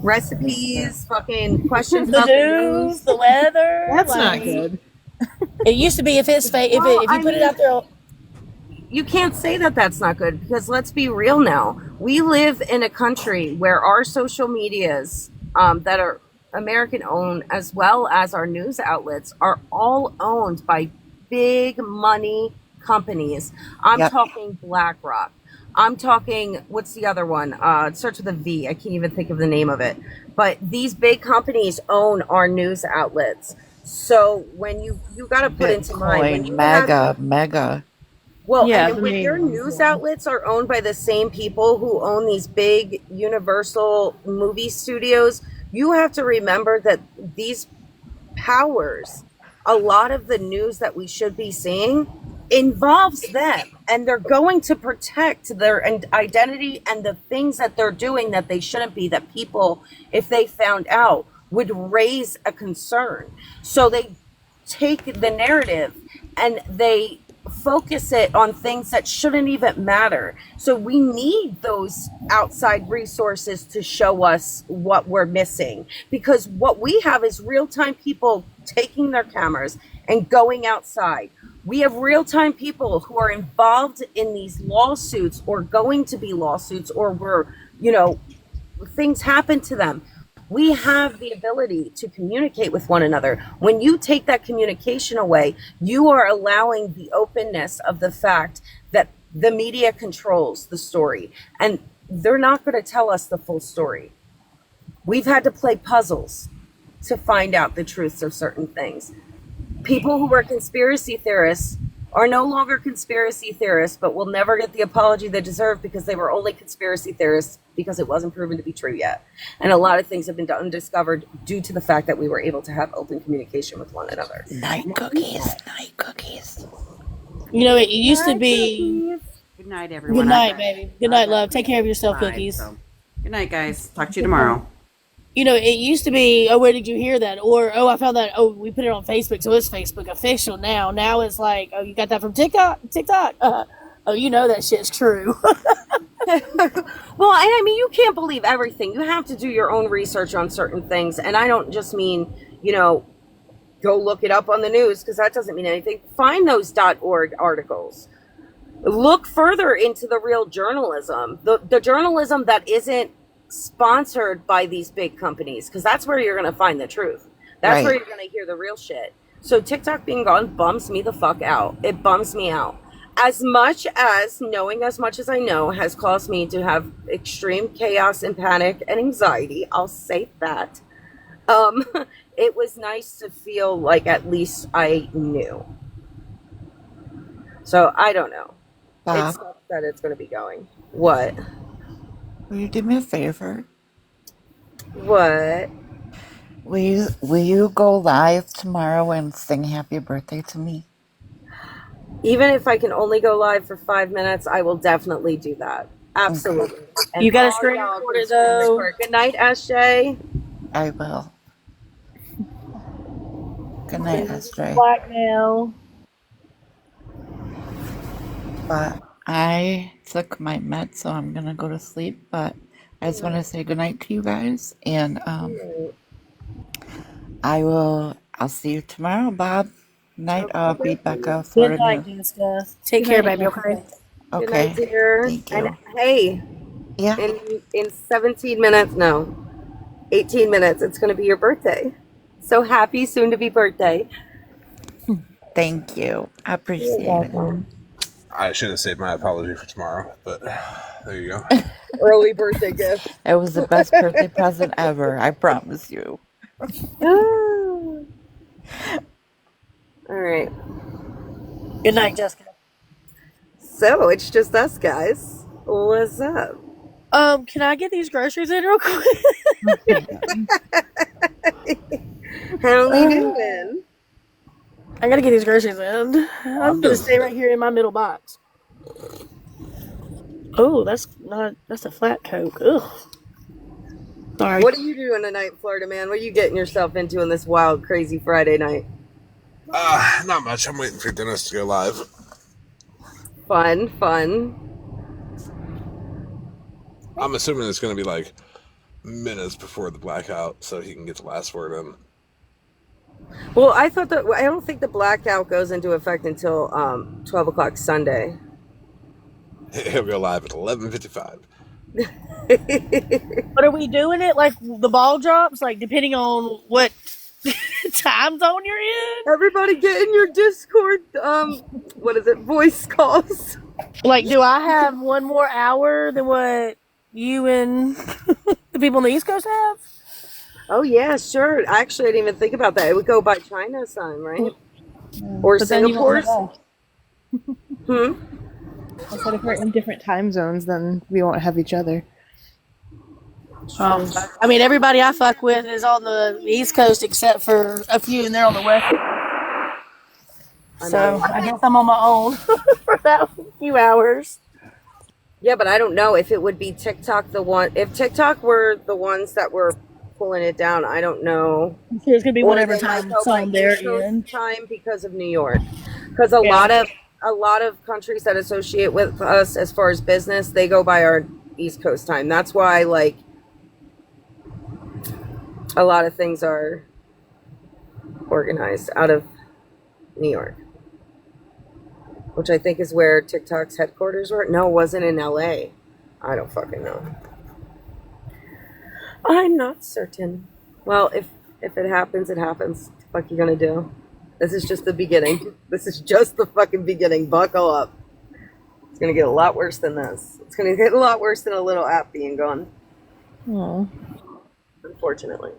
recipes, fucking questions The about the news, news. the weather, That's not like good. it used to be if it's fake, Well, if you I put it mean, out there, you can't say that that's not good because let's be real now. We live in a country where our social medias that are American owned, as well as our news outlets, are all owned by big money companies. I'm Yep. talking BlackRock. I'm talking, what's the other one? It starts with a V. I can't even think of the name of it. But these big companies own our news outlets. So when you got to put into mind when Bitcoin, you have mega. well, and Yeah, then the when main your ones. news Yeah. outlets are owned by the same people who own these big Universal movie studios, you have to remember that these powers, a lot of the news that we should be seeing involves them. And they're going to protect their identity and the things that they're doing that they shouldn't be, that people, if they found out, would raise a concern. So they take the narrative and they focus it on things that shouldn't even matter. So we need those outside resources to show us what we're missing because what we have is real-time people taking their cameras and going outside. We have real-time people who are involved in these lawsuits or going to be lawsuits or were, things happen to them. We have the ability to communicate with one another. When you take that communication away, you are allowing the openness of the fact that the media controls the story and they're not going to tell us the full story. We've had to play puzzles to find out the truths of certain things. People who were conspiracy theorists are no longer conspiracy theorists, but will never get the apology they deserve because they were only conspiracy theorists because it wasn't proven to be true yet. And a lot of things have been undiscovered due to the fact that we were able to have open communication with one another. Night cookies. it used to be. Good night, everyone. Good night, baby. Good night, love. Take care of yourself, cookies. So, good night, guys. Talk to you tomorrow. It used to be, oh, where did you hear that? Or, oh, I found that, oh, we put it on Facebook, so it's Facebook official now. Now it's like, oh, you got that from TikTok? Oh, that shit's true. Well, and I mean, you can't believe everything. You have to do your own research on certain things. And I don't just mean, go look it up on the news because that doesn't mean anything. Find those .org articles. Look further into the real journalism, the journalism that isn't sponsored by these big companies, because that's where you're going to find the truth. That's where Right. you're going to hear the real shit. So TikTok being gone bums me the fuck out. It bums me out. As much as knowing as much as I know has caused me to have extreme chaos and panic and anxiety, I'll say that. Um, it was nice to feel like at least I knew. So I don't know. It Bob, sucks that it's going to be going. What? will you do me a favor? What? Will you go live tomorrow and sing happy birthday to me? Even if I can only go live for 5 minutes, I will definitely do that. Absolutely. And You gotta all screen y'all record can it, screen though. record. Good night, SJ. I will. Good night, Esther. Blackmail. But I took my meds, so I'm gonna go to sleep. But I just want to say good night to you guys, and I'll see you tomorrow, Bob. Night, Rebecca, Good Florida. night, Jessica. Take care, baby, okay? Good night, Okay, dear. thank And you. hey, Yeah, in 17 minutes, no, 18 minutes, it's going to be your birthday. So happy soon to be birthday. thank you. I appreciate it. I should have saved my apology for tomorrow, but there you go. Early birthday gift. It was the best birthday present ever. I promise you. All right. Good night, Jessica. So it's just us guys. What's up? Can I get these groceries in real quick? How you doing? I gotta get these groceries in. I'm gonna stay right here in my middle box. Oh, that's a flat Coke. Ugh. Sorry. What are you doing tonight, Florida man? What are you getting yourself into on this wild, crazy Friday night? Not much. I'm waiting for Dennis to go live. Fun. I'm assuming it's going to be like minutes before the blackout so he can get the last word in. Well, I don't think the blackout goes into effect until 12 o'clock Sunday. He'll go live at 11:55. But are we doing it like the ball drops, like depending on what time zone you're in? Everybody get in your Discord, what is it, voice calls. Like, do I have one more hour than what you and the people on the East Coast have? Oh, yeah, sure. Actually, I didn't even think about that. It would go by China's time, right? Or But then you won't Singapore's. have us. I said if we're in different time zones, then we won't have each other. I mean, everybody I fuck with is on the East Coast except for a few, and they're on the West. So I guess I'm on my own for that few hours. Yeah, but I don't know if it would be TikTok the one. If TikTok were the ones that were pulling it down, I don't know. I'm sure it's gonna be Or whatever they might time go by zone they're East Coast in. time because of New York. Because a lot of countries that associate with us as far as business, they go by our East Coast time. That's why, like, a lot of things are organized out of New York, which I think is where TikTok's headquarters were. No, it wasn't in LA. I don't fucking know. I'm not certain. Well, if it happens, it happens. What the fuck you gonna do? This is just the beginning. This is just the fucking beginning. Buckle up. It's gonna get a lot worse than this. It's gonna get a lot worse than a little app being gone. Oh. Unfortunately.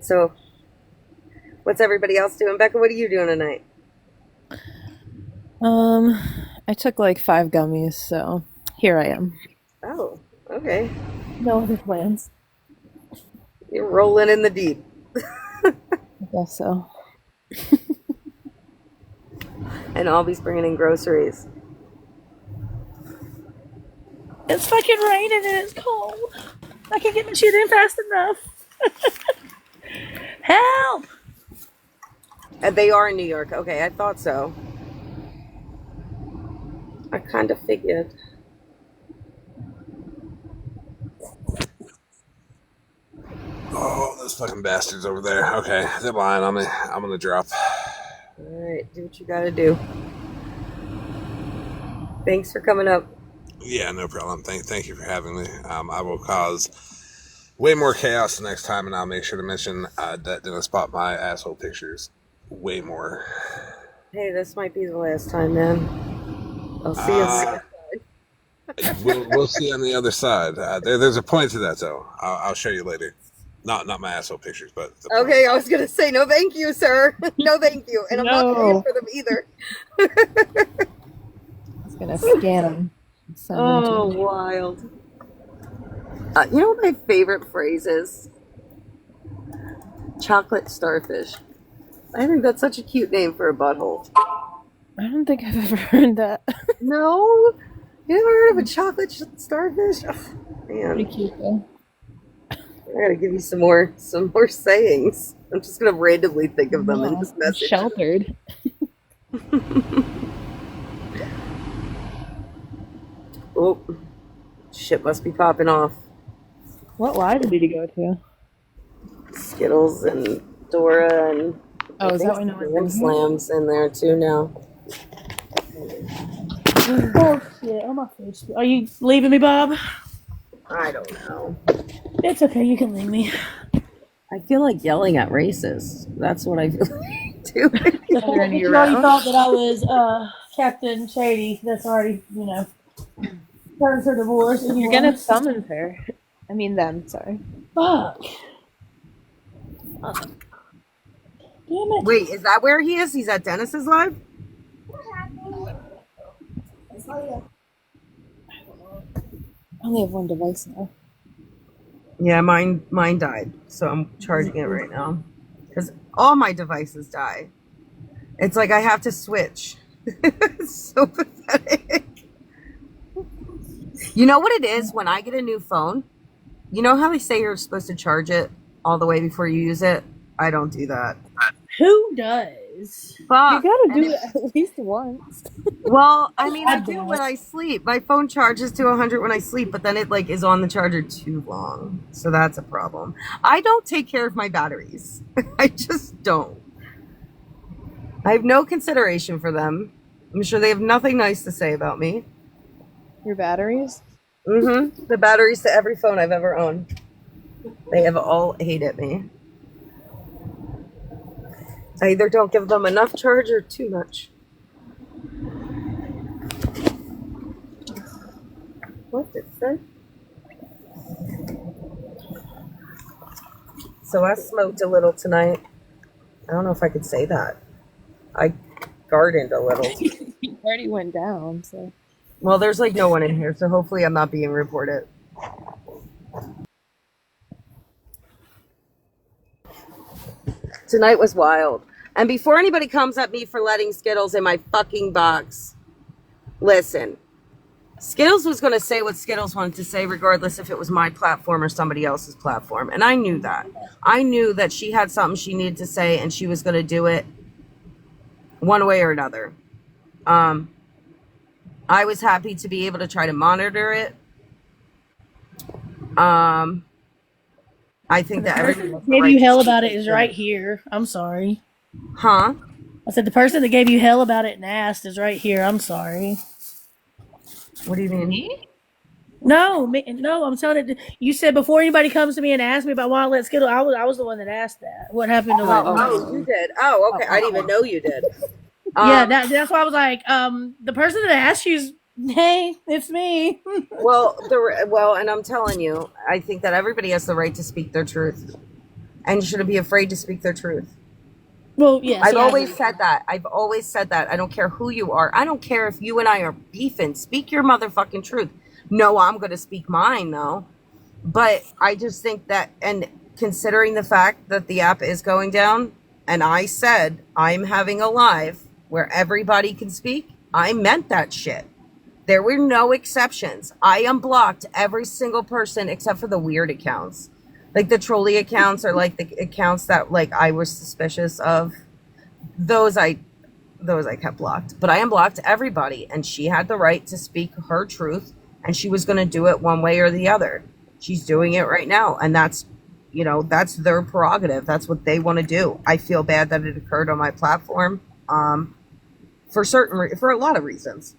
So, what's everybody else doing? Becca, what are you doing tonight? I took like 5 gummies, so here I am. Oh, okay. No other plans. You're rolling in the deep. I guess so. And Albie's bringing in groceries. It's fucking raining and it's cold. I can't get my shit in fast enough. Help! And they are in New York. Okay, I thought so. I kind of figured. Oh, those fucking bastards over there. Okay, they're lying on me. I'm gonna drop. All right, do what you gotta do. Thanks for coming up. Yeah, no problem. Thank you for having me. I will cause way more chaos the next time, and I'll make sure to mention that Dennis bought my asshole pictures way more. Hey, this might be the last time, man. I'll see you. We'll see on the other side. There's a point to that, though. I'll show you later. Not my asshole pictures, but the point. Okay, I was gonna say no, thank you, sir. No, thank you, and I'm not paying for them either. I was gonna scan them. Oh, wild. You know what my favorite phrase is? Chocolate starfish. I think that's such a cute name for a butthole. I don't think I've ever heard that. No? You never heard of a chocolate starfish? Oh, Pretty man, cute though. I gotta give you some more sayings. I'm just gonna randomly think of them and Yeah, just I'm message. sheltered. Oh, shit must be popping off. What live did you go to? Skittles and Dora and Oh, I is think that what no one's Slim in here? Slams in there too now. Oh shit! Oh my face. Are you leaving me, Bob? I don't know. It's okay. You can leave me. I feel like yelling at racists. That's what I feel like doing. You already thought that I was Captain Shady. That's already turned for divorce. You're gonna summon her. I mean them, sorry. Fuck. Damn it. Wait, is that where he is? He's at Dennis's live? I only have one device now. Yeah, mine died, so I'm charging it right now because all my devices die. It's like I have to switch. It's so pathetic. You know what it is when I get a new phone? You know how they say you're supposed to charge it all the way before you use it? I don't do that. Who does? But You gotta do it at least once. well, I mean, I I do don't. when I sleep. My phone charges to 100 when I sleep, but then it like is on the charger too long. So that's a problem. I don't take care of my batteries. I just don't. I have no consideration for them. I'm sure they have nothing nice to say about me. Your batteries? The batteries to every phone I've ever owned. They have all hated me. I either don't give them enough charge or too much. What did it say? So I smoked a little tonight. I don't know if I could say that. I gardened a little. You already went down, so. Well, there's like no one in here, so hopefully I'm not being reported. Tonight was wild. And before anybody comes at me for letting Skittles in my fucking box, listen. Skittles was going to say what Skittles wanted to say, regardless if it was my platform or somebody else's platform. And I knew that. I knew that she had something she needed to say, and she was going to do it one way or another. I was happy to be able to try to monitor it. I think that everybody has the Gave right you to hell speak about it their is truth. right here. I'm sorry. Huh? I said the person that gave you hell about it and asked is right here. I'm sorry. What do you mean? No, no, I'm telling it. You said before anybody comes to me and asks me about why I let Skittle, I was the one that asked that. What happened to what? Oh, you did. Oh, okay. I didn't even know you did. Yeah, that's why I was like, the person that asked you's, hey, it's me. Well, and I'm telling you, I think that everybody has the right to speak their truth, and shouldn't be afraid to speak their truth. Well, yes. I've yeah, always said that. I've always said that. I don't care who you are. I don't care if you and I are beefing. Speak your motherfucking truth. No, I'm going to speak mine though. But I just think that, and considering the fact that the app is going down, and I said I'm having a live where everybody can speak, I meant that shit. There were no exceptions. I unblocked every single person except for the weird accounts. Like the trolley accounts, or like the accounts that like I was suspicious of. Those I kept blocked. But I unblocked everybody, and she had the right to speak her truth, and she was going to do it one way or the other. She's doing it right now, and that's their prerogative. That's what they want to do. I feel bad that it occurred on my platform, for a lot of reasons.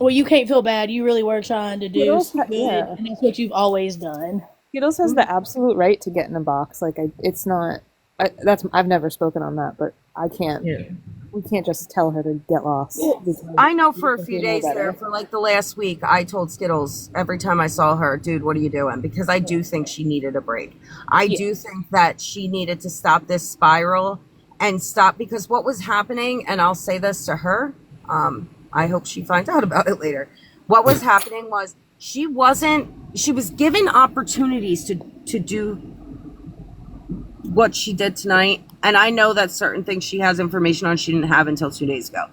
Well, you can't feel bad. You really were trying to do Skittles, good, yeah. and that's what you've always done. Skittles has the absolute right to get in a box. Like, it's not. I've never spoken on that, but I can't. Yeah. We can't just tell her to get lost. because I know for a because few we know days better. there, for like the last week, I told Skittles every time I saw her, dude, what are you doing? Because I do think she needed a break. I Yeah. do think that she needed to stop this spiral and stop, because what was happening, and I'll say this to her, I hope she finds out about it later. What was happening was she was given opportunities to do what she did tonight. And I know that certain things she has information on she didn't have until 2 days ago.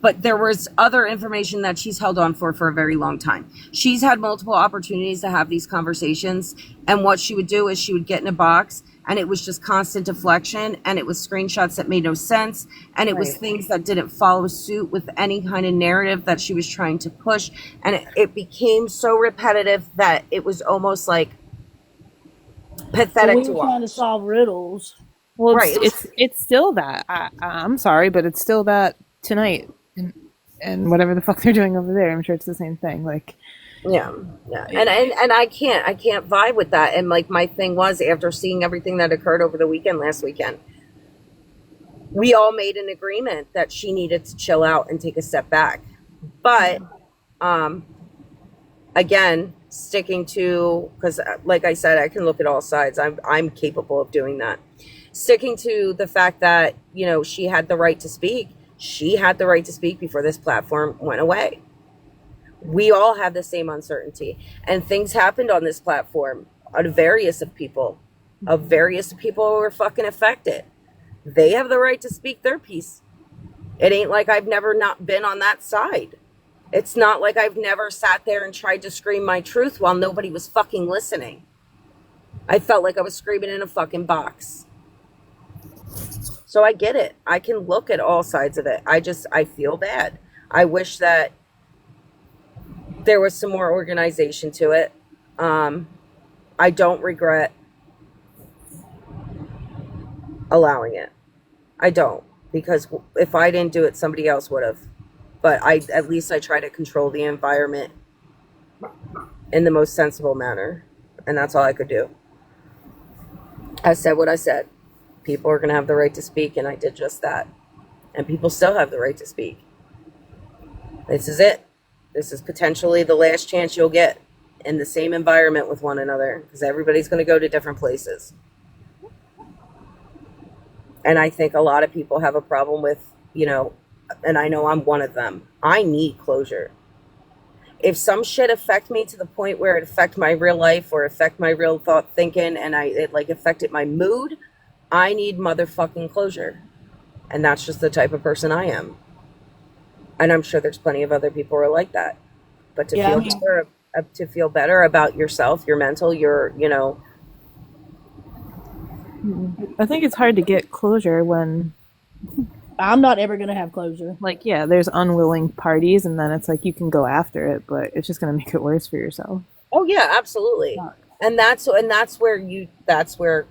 But there was other information that she's held on for a very long time. She's had multiple opportunities to have these conversations. And what she would do is she would get in a box, and it was just constant deflection, and it was screenshots that made no sense. And it was Right. things that didn't follow suit with any kind of narrative that she was trying to push. And it became so repetitive that it was almost like pathetic We to were trying to watch. solve riddles. Well, Right. it's still that. I'm sorry, but it's still that tonight, and whatever the fuck they're doing over there. I'm sure it's the same thing. Like, Yeah, and I can't vibe with that. And like my thing was, after seeing everything that occurred over the last weekend, we all made an agreement that she needed to chill out and take a step back. But again, sticking to, because like I said, I can look at all sides. I'm capable of doing that. Sticking to the fact that, she had the right to speak. She had the right to speak before this platform went away. We all have the same uncertainty, and things happened on this platform of various people who were fucking affected. They have the right to speak their piece. It ain't like I've never not been on that side. It's not like I've never sat there and tried to scream my truth while nobody was fucking listening. I felt like I was screaming in a fucking box. So I get it. I can look at all sides of it. I feel bad. I wish that there was some more organization to it. I don't regret allowing it. I don't, because if I didn't do it, somebody else would have. But at least I try to control the environment in the most sensible manner, and that's all I could do. I said what I said. People are going to have the right to speak, and I did just that. And people still have the right to speak. This is it. This is potentially the last chance you'll get in the same environment with one another, because everybody's going to go to different places. And I think a lot of people have a problem with, and I know I'm one of them. I need closure. If some shit affect me to the point where it affect my real life or affect my real thought thinking, and it like affected my mood, I need motherfucking closure. And that's just the type of person I am. And I'm sure there's plenty of other people who are like that. But to feel better about yourself, your mental, your, I think it's hard to get closure when, I'm not ever gonna have closure. like, yeah, there's unwilling parties, and then it's like you can go after it, but it's just gonna make it worse for yourself. Oh yeah, absolutely. And that's where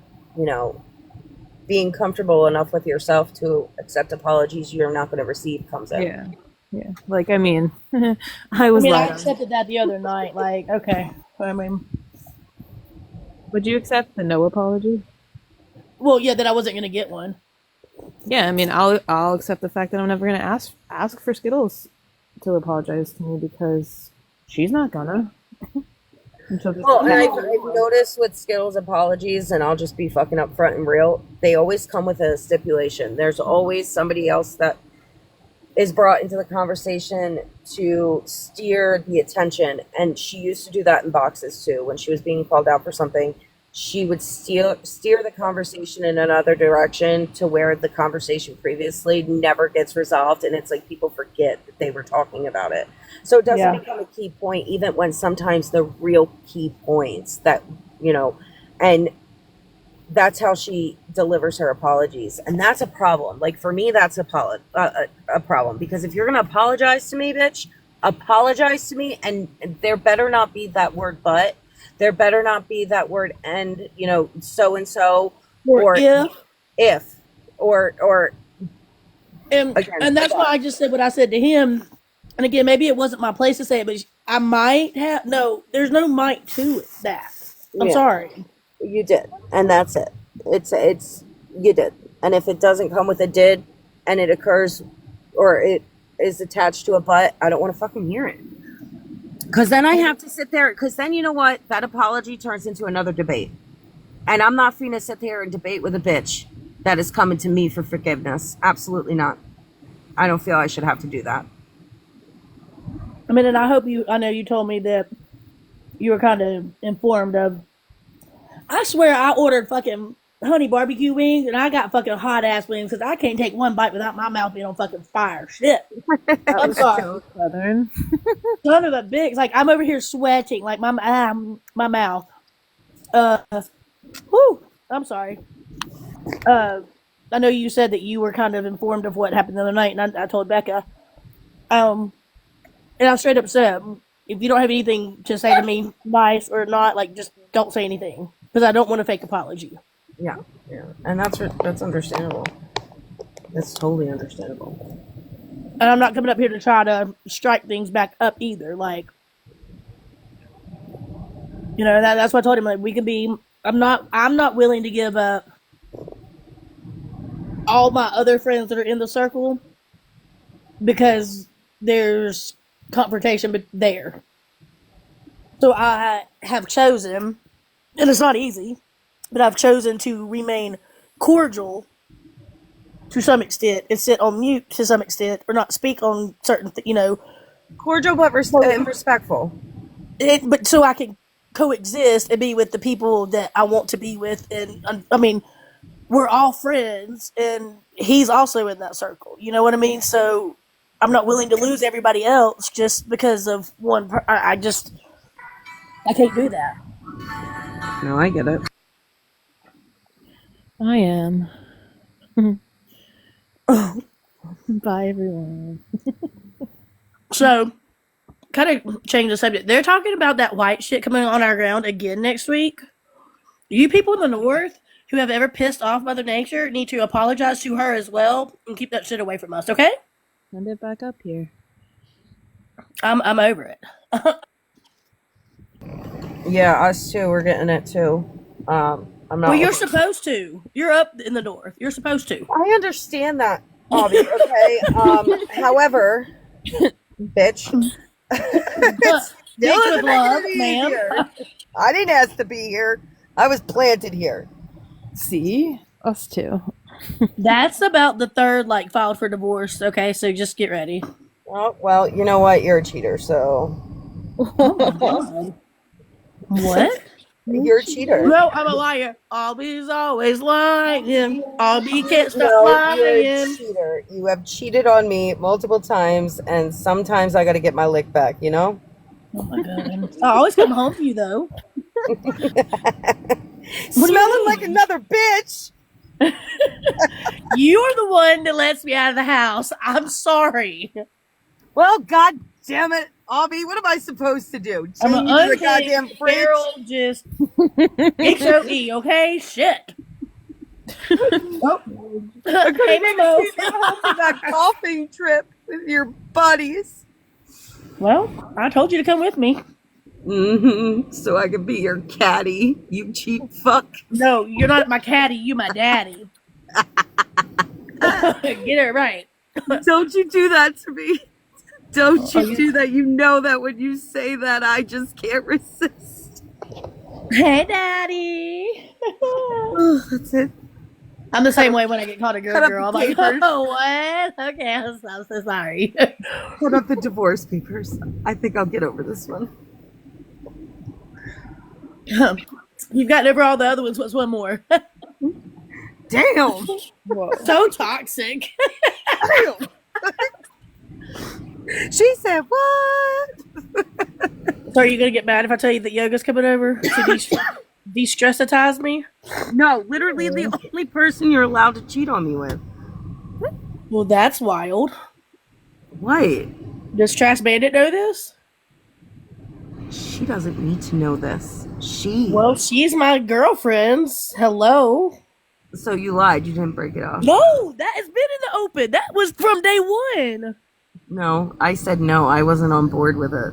being comfortable enough with yourself to accept apologies you're not going to receive comes in. Yeah. Yeah. Like, I mean, I was I like, accepted that the other night. Like, okay. I mean, would you accept the no apology? well, yeah, that I wasn't gonna get one. Yeah, I mean, I'll accept the fact that I'm never gonna ask for Skittles to apologize to me because she's not gonna. And so Well, and I've noticed with Skittles apologies, and I'll just be fucking upfront and real, they always come with a stipulation. There's always somebody else that is brought into the conversation to steer the attention. And she used to do that in boxes too. When she was being called out for something, she would steer the conversation in another direction to where the conversation previously never gets resolved. And it's like people forget that they were talking about it. So it doesn't become a key point, even when sometimes the real key points that, and that's how she delivers her apologies. And that's a problem. Like, for me, that's a problem. Because if you're going to apologize to me, bitch, apologize to me. And there better not be that word but. There better not be that word and, so-and-so. Or if. Or and again, and that's why I just said what I said to him. And again, maybe it wasn't my place to say it, but I might have. No, there's no might to that. I'm Yeah. sorry. you did. And that's it. It's, you did. And if it doesn't come with a did and it occurs or it is attached to a but, I don't want to fucking hear it. Because then I have to sit there, because then you know what? That apology turns into another debate. And I'm not free to sit there and debate with a bitch that is coming to me for forgiveness. Absolutely not. I don't feel I should have to do that. I mean, and I know you told me that you were kind of informed of. I swear I ordered fucking honey barbecue wings and I got fucking hot ass wings because I can't take one bite without my mouth being on fucking fire. Shit. I'm sorry. Southern. Son of a bitch. Like, I'm over here sweating, like my mouth. Whew. I'm sorry. I know you said that you were kind of informed of what happened the other night, and I told Becca. And I straight up said, if you don't have anything to say to me, nice or not, like, just don't say anything. Because I don't want a fake apology. Yeah. And that's understandable. That's totally understandable. And I'm not coming up here to try to strike things back up either. Like, that's what I told him. Like, we can be. I'm not willing to give up all my other friends that are in the circle because there's confrontation there. So I have chosen, and it's not easy, but I've chosen to remain cordial to some extent and sit on mute to some extent, or not speak on certain, Cordial but and respectful. But so I can coexist and be with the people that I want to be with, and I mean, we're all friends, and he's also in that circle. You know what I mean? So I'm not willing to lose everybody else just because of one. I can't do that. No, I get it. I am. Bye, everyone. So, kind of change the subject. They're talking about that white shit coming on our ground again next week. You people in the north who have ever pissed off Mother Nature need to apologize to her as well and keep that shit away from us, okay? Send it back up here. I'm over it. Yeah, us too. We're getting it too. I'm not. Well, you're supposed to. You're up in the north. You're supposed to. I understand that, Bobby. Okay. However, bitch. Bitch with love, ma'am. I didn't ask to be here. I was planted here. See? Us too. That's about the third, filed for divorce, okay? So just get ready. Oh, well, you know what? You're a cheater, so. Oh my God. What? You're a cheater. No, I'm a liar. Always, always lying. Can't stop No, you're a lying. cheater. You have cheated on me multiple times, and sometimes I got to get my lick back, you know? Oh my God. I always come home for you, though. Smelling like another bitch. You're the one that lets me out of the house. I'm sorry. Well, god damn it, Abby, what am I supposed to do? I'm an Change the goddamn unhinged, fridge? feral, just HOE, okay? Shit. Oh. Hey, Mimo. That golfing trip with your buddies. Well, I told you to come with me. Mm-hmm. So I can be your caddy, you cheap fuck. No, you're not my caddy. You my daddy. Get it right. Don't you do that to me. Don't you do that. You know that when you say that, I just can't resist. Hey, daddy. That's it. I'm the same way when I get called a Cut up girl. I'm the like, papers. oh, what? Okay, I'm so sorry. Put up the divorce papers. I think I'll get over this one. You've gotten over all the other ones. What's one more? Damn. So toxic. Damn. She said, what? So are you going to get mad if I tell you that yoga's coming over to de-stressitize me? No, literally the only person you're allowed to cheat on me with. Well, that's wild. What? Does Trash Bandit know this? She doesn't need to know this. Well, she's my girlfriend. Hello. So you lied. You didn't break it off. No, that has been in the open. That was from day one. No, I said no. I wasn't on board with it.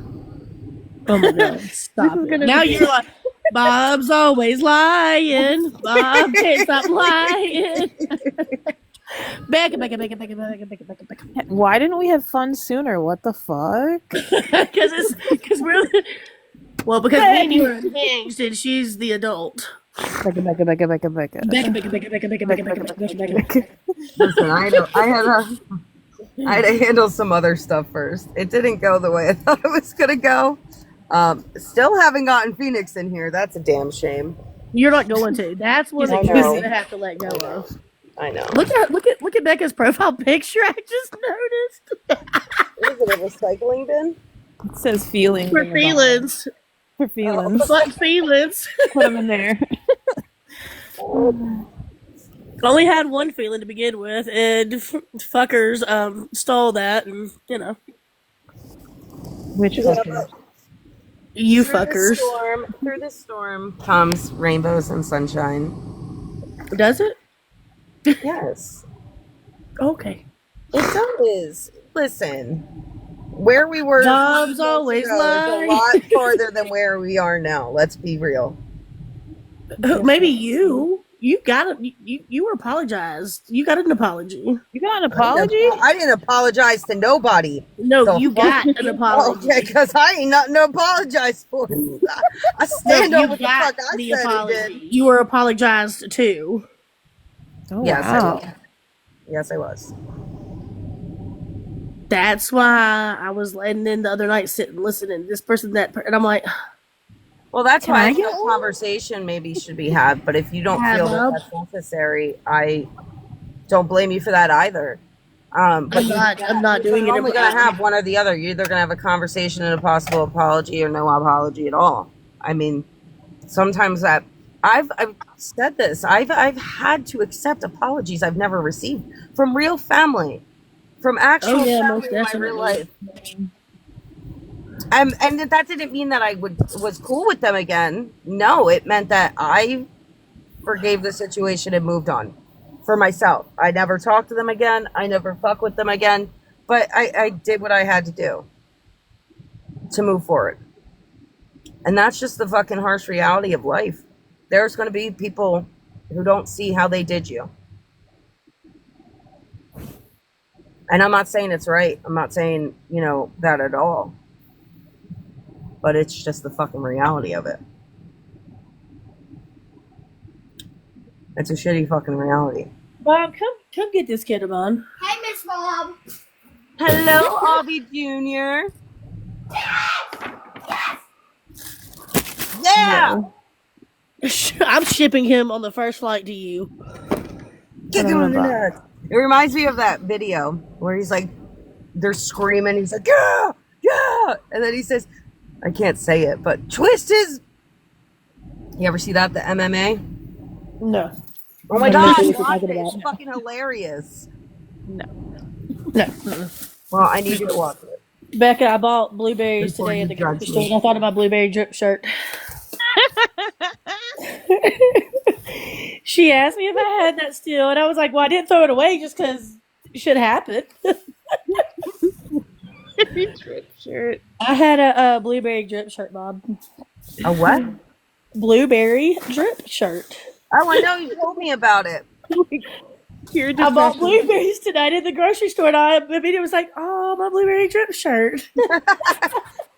Oh my God. Stop it. Now you're like, Bob's always lying. Bob can't stop lying. Back it. Why didn't we have fun sooner? What the fuck? Because we were engaged and she's the adult. Becca. Listen, I had to handle some other stuff first. It didn't go the way I thought it was gonna go. Still haven't gotten Phoenix in here. That's a damn shame. You're not going to. That's what I you're know. gonna have to let go of. I know. Look at Becca's profile picture. I just noticed. What is it, a recycling bin? It says feelings. For in the bottom. feelings. For feelings. Fuck feelings. Put them in there. Only had one feeling to begin with, and fuckers stole that, and Which fuckers? you Through fuckers. the storm comes rainbows and sunshine. Does it? Yes, Okay. it does. Listen, where we were Bob's 6 months always ago is a lying. lot farther than where we are now. Let's be real. Maybe you were apologized. You got an apology. You got an apology? I didn't apologize to nobody. No, The you fuck? got an apology. Okay, because I ain't nothing to apologize for. I stand No, over what the fuck I the said apology. and did. You were apologized to. Oh, Yes, I wow. was. Yes, I was. That's why I was letting in the other night sitting listening to this person and I'm like, Well, that's can why I I get feel one? conversation maybe should be had. But if you don't Yeah, feel that Bob. that's necessary, I don't blame you for that either. But I'm not doing you're it. only going to have one or the other. You're either going to have a conversation and a possible apology or no apology at all. I mean, sometimes that I've said this. I've had to accept apologies I've never received from real family, from actual Oh yeah, family most in my real definitely. life. And that didn't mean that I was cool with them again. No, it meant that I forgave the situation and moved on for myself. I never talked to them again. I never fuck with them again. But I did what I had to do to move forward. And that's just the fucking harsh reality of life. There's going to be people who don't see how they did you. And I'm not saying it's right. I'm not saying, that at all. But it's just the fucking reality of it. It's a shitty fucking reality. Bob, come get this kid, Amon. Hey, Miss Bob. Hello, Albie Jr. Yeah! No. I'm shipping him on the first flight to you. Get I don't him in the know. neck. It reminds me of that video where he's like, they're screaming. He's like, yeah, yeah. And then he says, I can't say it, but twist his. You ever see that? The MMA? No. Oh my I don't know God. what you're Watch talking it. It's about. fucking hilarious. No. Well, I need you to watch it. Becca, I bought blueberries Before today you at the judge grocery store, me. and I thought of my blueberry drip shirt. She asked me if I had that still, and I was like, well, I didn't throw it away just because it should happen. Drip shirt. I had a blueberry drip shirt, Bob. A what? Blueberry drip shirt. Oh, I know. You told me about it. Pure I bought depression. blueberries tonight at the grocery store, and the video was like, oh, my blueberry drip shirt.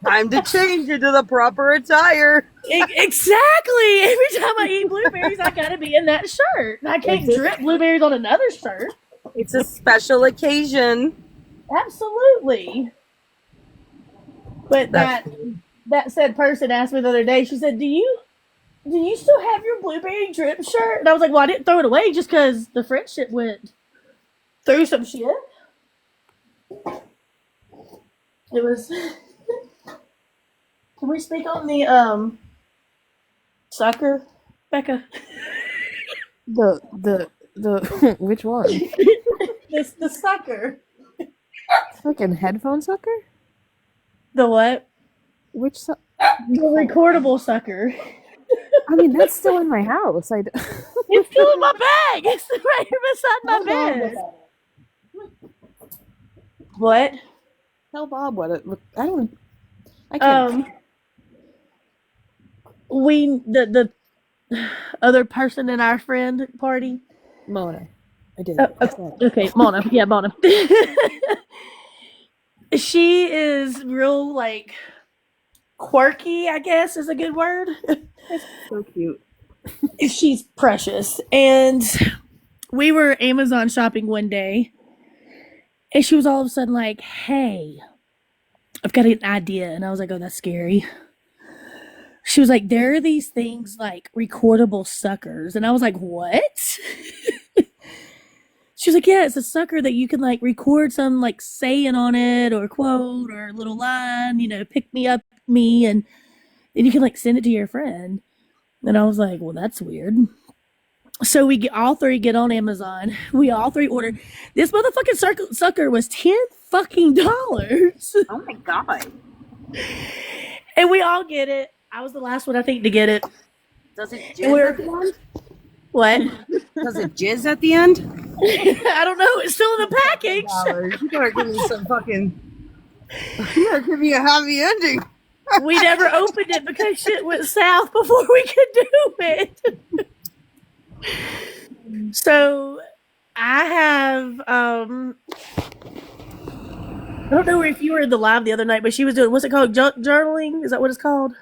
Time to change into the proper attire. Exactly. Every time I eat blueberries, I gotta be in that shirt. And I can't drip blueberries on another shirt. It's a special occasion. Absolutely. But that said person asked me the other day, she said, do you still have your blueberry drip shirt? And I was like, well, I didn't throw it away just because the friendship went through some shit. It was. Can we speak on the sucker, Becca? The which one? The sucker. Fucking headphone sucker? The what? Which The recordable sucker. I mean, that's still in my house. It's still in my bag. It's right here beside my bed. What? Tell Bob what it look. I can't. The other person in our friend party. Mona. I did. Okay, Mona. Yeah, Mona. She is real, like, quirky, I guess is a good word. So cute. She's precious. And we were Amazon shopping one day, and she was all of a sudden like, hey, I've got an idea. And I was like, oh, that's scary. She was like, there are these things like recordable suckers. And I was like, what? She was like, yeah, it's a sucker that you can like record some like saying on it or quote or a little line, pick me up me, and then you can like send it to your friend. And I was like, well, that's weird. So all three get on Amazon. We all three order. This motherfucking sucker was $10 fucking. Oh my God. And we all get it. I was the last one, I think, to get it. Does it And jizz at the end? What? Does it jizz at the end? I don't know. It's still in the package. You gotta give me some fucking. You gotta give me a happy ending. We never opened it because shit went south before we could do it. So I have I don't know if you were in the live the other night, but she was doing, what's it called? Journaling? Is that what it's called?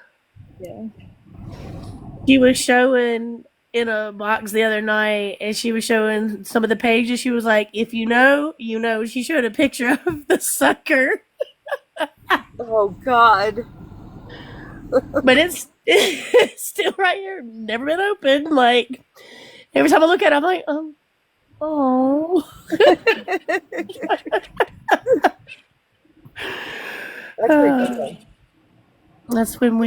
Yeah. She was showing in a box the other night, and she was showing some of the pages. She was like, "If you know, you know." She showed a picture of the sucker, Oh God. but it's still right here, never been opened. Like every time I look at it, I'm like, oh. That's pretty cool. That's when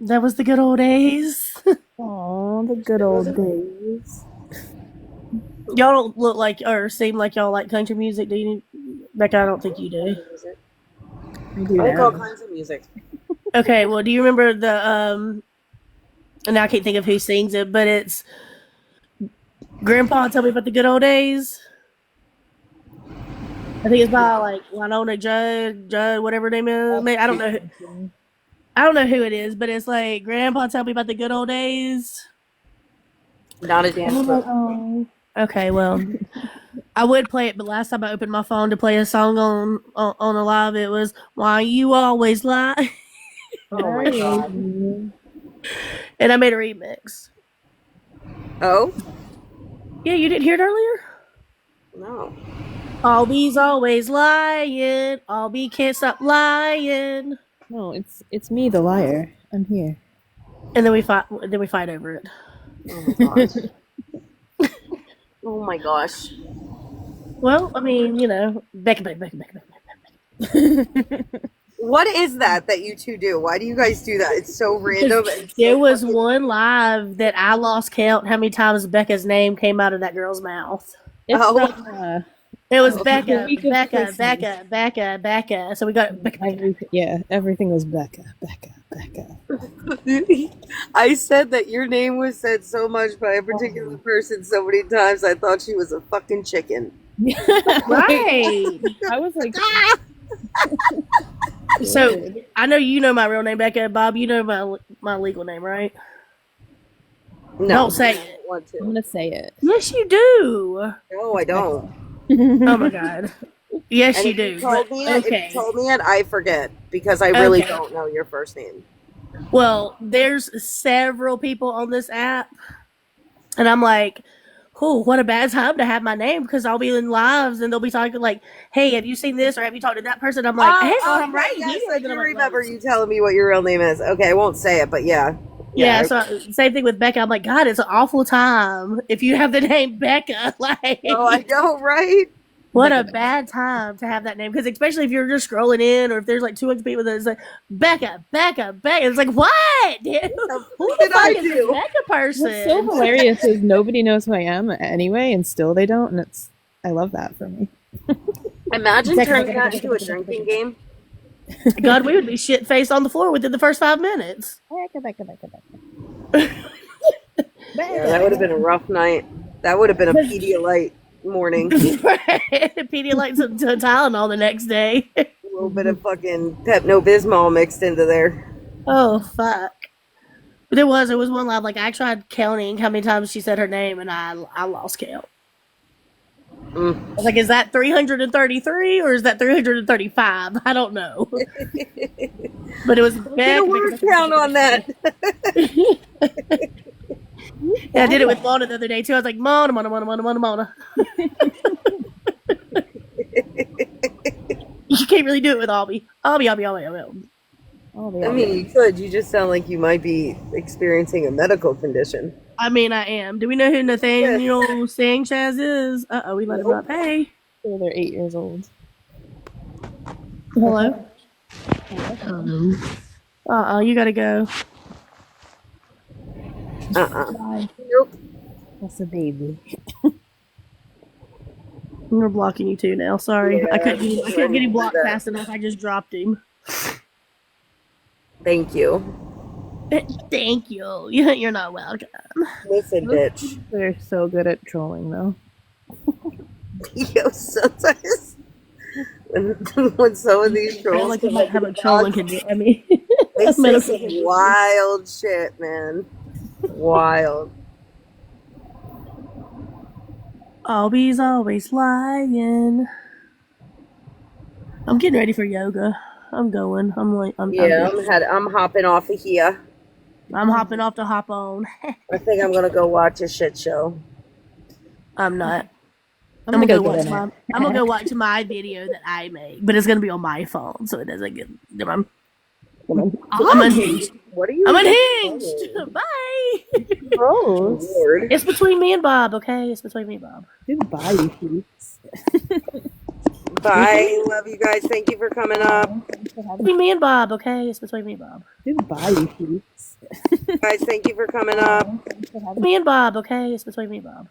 that was the good old days. Oh, the good old days. Y'all don't look like or seem like y'all like country music, do you? Becca, I don't think you do. I do I like all now. kinds of music. Okay, well, do you remember and now I can't think of who sings it, but it's Grandpa Tell Me About the Good Old Days. I think it's by like Winona Judd, whatever her name is. I don't know. I don't know who it is, but it's like Grandpa Tell Me About the Good Old Days. Not a dance club. Okay, well, I would play it, but last time I opened my phone to play a song on a live, it was "Why You Always Lie," Oh my God. and I made a remix. Oh Yeah, you didn't hear it earlier. no. Albie's always lying. Albie can't stop lying. No, it's me, the liar. I'm here. And then we fight. Then we fight over it. Oh my gosh. Oh my gosh. Well, I mean, you know, back. What is that you two do? Why do you guys do that? It's so random. And There so was fucking- one live that I lost count how many times Becca's name came out of that girl's mouth. It's Oh. from, It was Oh. Becca, week of Becca, Christmas. Becca. So we got Becca. everything was Becca. I said that your name was said so much by a particular person so many times I thought she was a fucking chicken. Right. I was like, So I know you know my real name, Becca. Bob, you know my legal name, right? No. Don't say I it. don't want I'm to. gonna say it. Yes, you do. No, I don't. Oh my god. Yes, And you if do. you told But- me it, if okay. you told me it, I forget because I really Okay. don't know your first name. Well, there's several people on this app, and I'm like, oh, what a bad time to have my name because I'll be in lives and they'll be talking like, hey, have you seen this or have you talked to that person? I'm like, hey, I'm right yes, here. I And then do I'm like, remember "Well, you telling me what your real name is. Okay, I won't say it, but yeah. Yeah, so same thing with Becca. I'm like, God, it's an awful time if you have the name Becca. Like, Oh, I know, right? what a bad time to have that name. Because especially if you're just scrolling in or if there's like 200 people that is like, Becca. It's like, what? Dude? Who did the I fuck is do? this Becca person? What's so hilarious is nobody knows who I am anyway, and still they don't, and I love that for me. Imagine turning that into a drinking game. God, we would be shit faced on the floor within the first 5 minutes. Yeah, that would have been a rough night. That would have been a Pedialyte morning. Pedialyte to Tylenol the next day. A little bit of fucking Pepto-Bismol mixed into there. Oh, fuck. But there was one live, like, I tried counting how many times she said her name, and I lost count. Mm. I was like, is that 333 or is that 335? I don't know. But it was Get a word count on that. Yeah, I did it with Mona the other day, too. I was like, Mona. You can't really do it with Albie. Albie. I mean, you could. You just sound like you might be experiencing a medical condition. I mean, I am. Do we know who Nathaniel Sanchez is? Uh-oh, we let him not pay. So they're 8 years old. Hello? You gotta go. Nope. That's a baby. We're blocking you too now. Sorry. I couldn't get him blocked Yeah. fast enough. I just dropped him. Thank you. Thank you. You're not welcome. Listen, bitch. They're so good at trolling, though. Yo, sometimes when some of these I trolls like come how much trolling can do. I mean, they say medical- some wild shit, man. Wild. Albie's always lying. I'm getting ready for yoga. I'm going. I'm Yeah, I'm hopping off of here. I'm hopping off to hop on. I think I'm gonna go watch a shit show. I'm not. I'm I'm gonna gonna go go get watch in it. I'm gonna go watch my video that I make, but it's gonna be on my phone, so it doesn't get. I'm unhinged. What are you? I'm unhinged. Bye. Gross. Lord. It's between me and Bob, okay? It's between me and Bob. Goodbye, you please. Bye. Love you guys. Thank you for coming up. Between me and Bob, okay? It's between me and Bob. Goodbye, you please. Guys, thank you for coming up. Me and Bob, okay? It's between me and Bob.